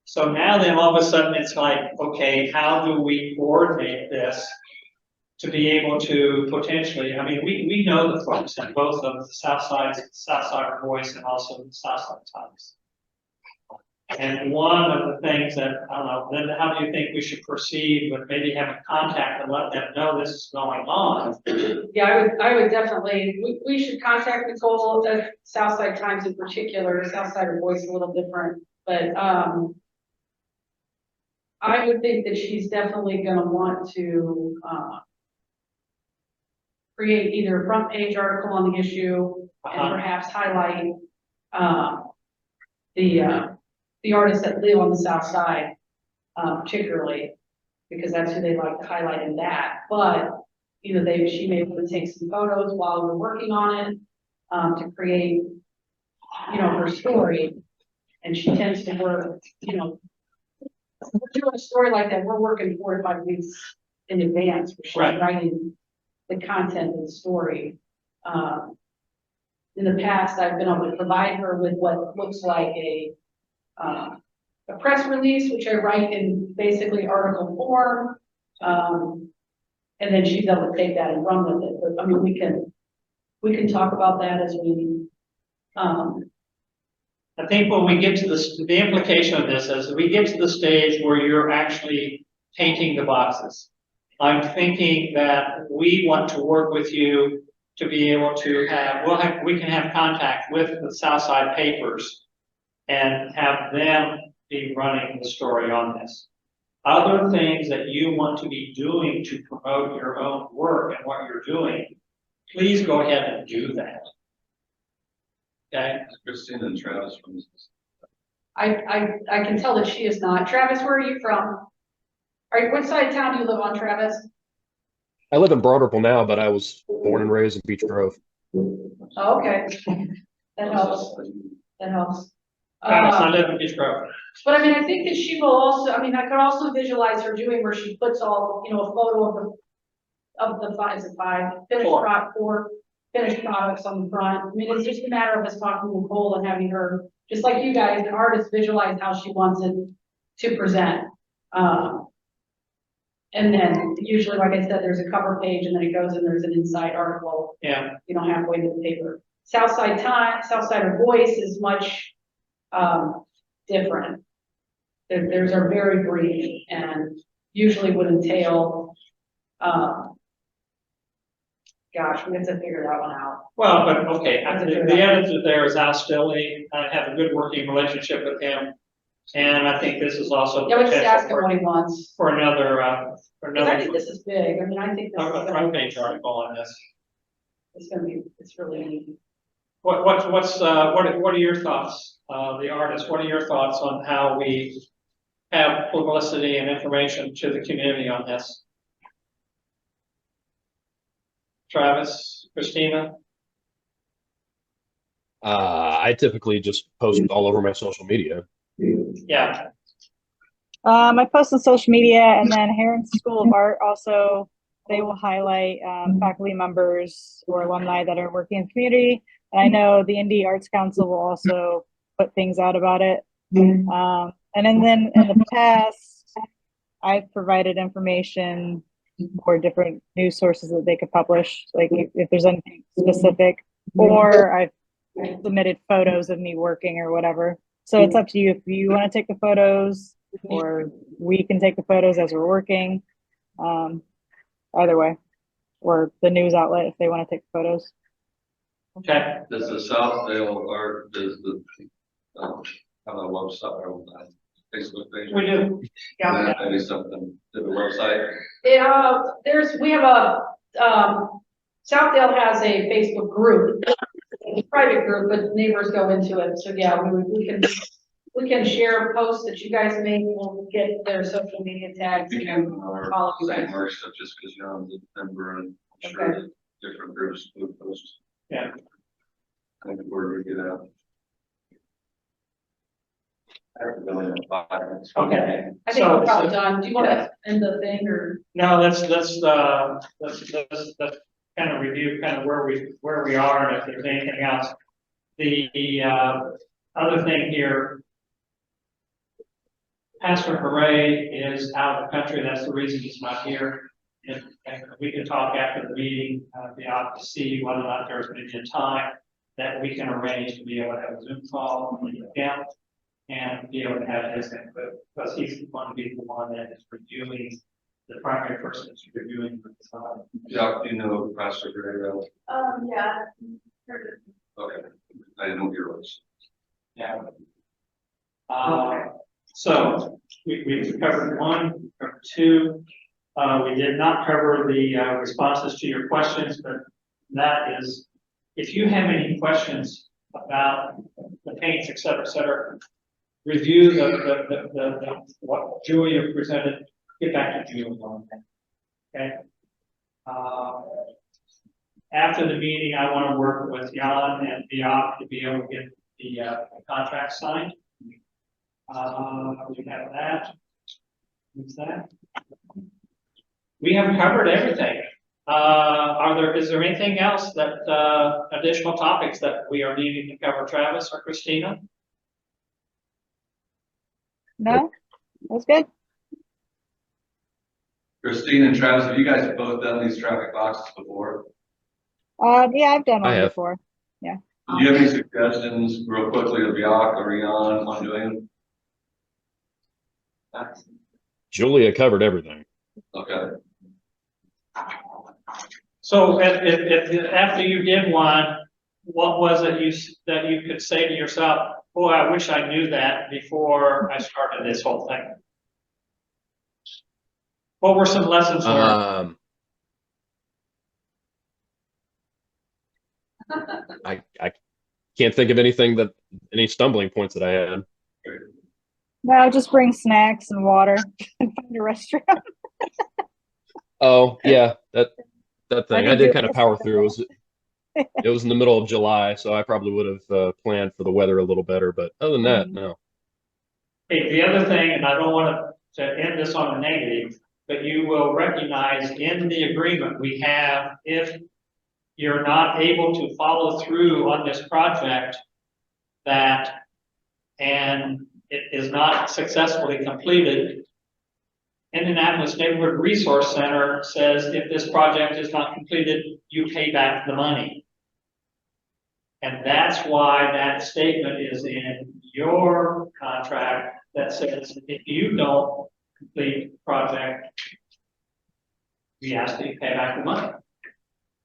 So now then all of a sudden it's like, okay, how do we coordinate this to be able to potentially, I mean, we know the folks in both of the South Side Voice and also the South Side Times. And one of the things that, I don't know, then how do you think we should proceed with maybe having contact and let them know this is going on? Yeah, I would definitely, we should contact Nicole, the Southside Times in particular, Southside Voice a little different, but, I would think that she's definitely gonna want to, create either a front page article on the issue and perhaps highlight, the artists that live on the South Side, particularly, because that's who they like to highlight in that, but either she may want to take some photos while we're working on it, to create, you know, her story. And she tends to work, you know, we're doing a story like that, we're working 4 to 5 weeks in advance, where she's Right. writing the content of the story. In the past, I've been able to provide her with what looks like a press release, which I write in basically article form. And then she's able to take that and run with it. But I mean, we can talk about that as we, I think when we get to the implication of this is we get to the stage where you're actually painting the boxes. I'm thinking that we want to work with you to be able to we can have contact with the Southside papers and have them be running the story on this. Other things that you want to be doing to promote your own work and what you're doing, please go ahead and do that. Okay? Christina and Travis from. I can tell that she is not. Travis, where are you from? All right, which side of town do you live on, Travis? I live in Broad Ripple now, but I was born and raised in Beech Grove. Oh, okay. That helps, that helps. Travis, I live in Beach Grove. But I mean, I think that she will also, I mean, I could also visualize her doing where she puts all, you know, a photo of the five, is it five, finished Four. product, four finished products on the front. I mean, it's just a matter of us talking to Nicole and having her, just like you guys, an artist, visualize how she wants it to present. And then usually, like I said, there's a cover page and then it goes and there's an inside article, Yeah, you know, halfway to the paper. Southsider Voice is much, different. Theirs are very brief and usually would entail, gosh, we have to figure that one out. well, but okay, the editor there is Al Stilley. I have a good working relationship with him. And I think this is also Yeah, we just ask potential him what he wants. for another, Because I think this is big. I mean, I think this is a front page article on this. it's gonna be, it's really neat. What are your thoughts, the artist, what are your thoughts on how we have publicity and information to the community on this? Travis, Christina? I typically just post all over my social media. Yeah, I post on social media, and then Heron School of Art also, they will highlight faculty members or alumni that are working in the community. And I know the Indie Arts Council will also put things out about it. And then in the past, I've provided information for different news sources that they could publish, like if there's anything specific, or I've submitted photos of me working or whatever. So it's up to you if you want to take the photos, or we can take the photos as we're working. Either way, or the news outlet if they want to take the photos. okay. Does the Southdale Art, does the, have a website or Facebook page? We do. Yeah. Maybe something to the website. We have a, Southdale has a Facebook group, a private group, but neighbors go into it. So yeah, we can share posts that you guys make. We'll get their social media tags You and can, or all of you same guys. or stuff, just because you're on the member and I'm sure Okay. that different groups will post. Yeah. I think we're gonna get out. I have to go in 5 minutes. Okay. I think we're probably So- done. Do you want to end the thing or? No, let's kind of review kind of where we are and if there's anything else. The other thing here, Pastor Hooray is out of the country. That's the reason he's not here. And we can talk after the meeting, be out to see whether or not there's maybe a time that we can arrange to be able to have a Zoom call with him and be able to have his input, because he's going to be the one that is reviewing, the primary person that's reviewing the design. Jack, do you know Pastor Guerrero? Yeah. Heard Okay, I didn't know your voice. Yeah. So we've covered 1 or 2. We did not cover the responses to your questions, but that is, if you have any questions about the paints, et cetera, review the what Julia presented, get back to Julia on that. Okay. After the meeting, I want to work with Jan and Biak to be able to get the contract signed. We have that. What's that? We have covered everything. Is there anything else that, additional topics that we are needing to cover, Travis or Christina? No, that's good. Christine and Travis, have you guys both done these traffic boxes before? Yeah, I've done I one have. before. Do you have any suggestions real quickly of Biak or Jan on doing them? Julia covered everything. Okay. So if after you did one, what was it that you could say to yourself, boy, I wish I knew that before I started this whole thing? What were some lessons learned? I can't think of any stumbling points that I had. No, just bring snacks and water and find a restaurant. Oh, yeah, that I thing. I didn't do did it kind of power yesterday. through. It was in the middle of July, so I probably would have planned for the weather a little better. But other than that, no. Hey, the other thing, and I don't want to end this on a negative, but you will recognize in the agreement we have, if you're not able to follow through on this project, that, and it is not successfully completed, Indianapolis Neighborhood Resource Center says if this project is not completed, you pay back the money. And that's why that statement is in your contract that says if you don't complete the project, we ask that you pay back the money.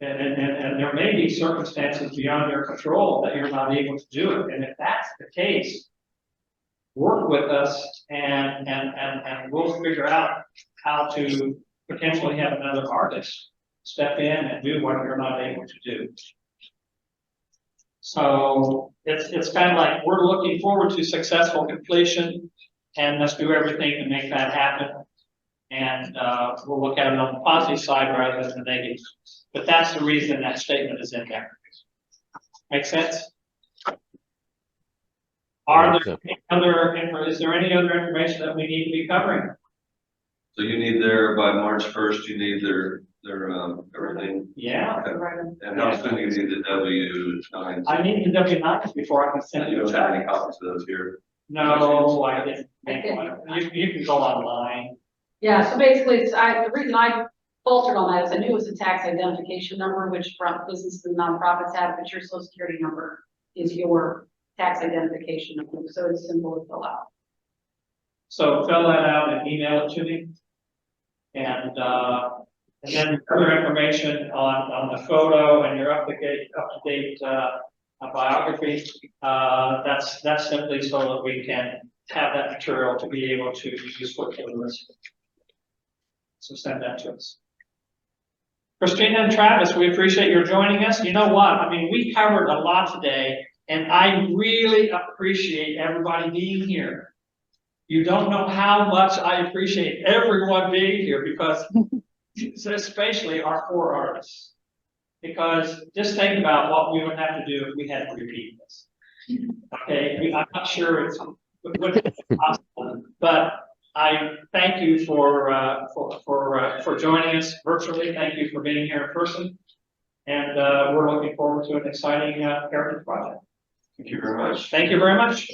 And there may be circumstances beyond your control that you're not able to do it. And if that's the case, work with us and we'll figure out how to potentially have another artist step in and do what you're not able to do. So it's kind of like we're looking forward to successful completion, and let's do everything to make that happen. And we'll look at it on the positive side rather than the negative. But that's the reason that statement is in there. Make sense? Is there any other information that we need to be covering? So you need their, by March 1st, you need their everything. Yeah. And how soon do you need the W-9s? I need the W-9s before I can send You you a don't have any check. copies of those here. No, I didn't make one. You can go online. Yeah, so basically, the reason I faltered on that is I knew it was a tax identification number, which businesses and nonprofits have, but your social security number is your tax identification number, so it's simple to fill out. So fill that out and email it to me. And then further information on the photo and your up to date biography. That's simply so that we can have that material to be able to use for the list. So send that to us. Christina and Travis, we appreciate your joining us. You know what? I mean, we covered a lot today, and I really appreciate everybody being here. You don't know how much I appreciate everyone being here, because especially our 4 artists. Because just think about what we would have to do if we had to repeat this. Okay, I'm not sure it's possible, but I thank you for joining us virtually. Thank you for being here in person, and we're looking forward to an exciting heritage project. Thank you very much. Thank you very much.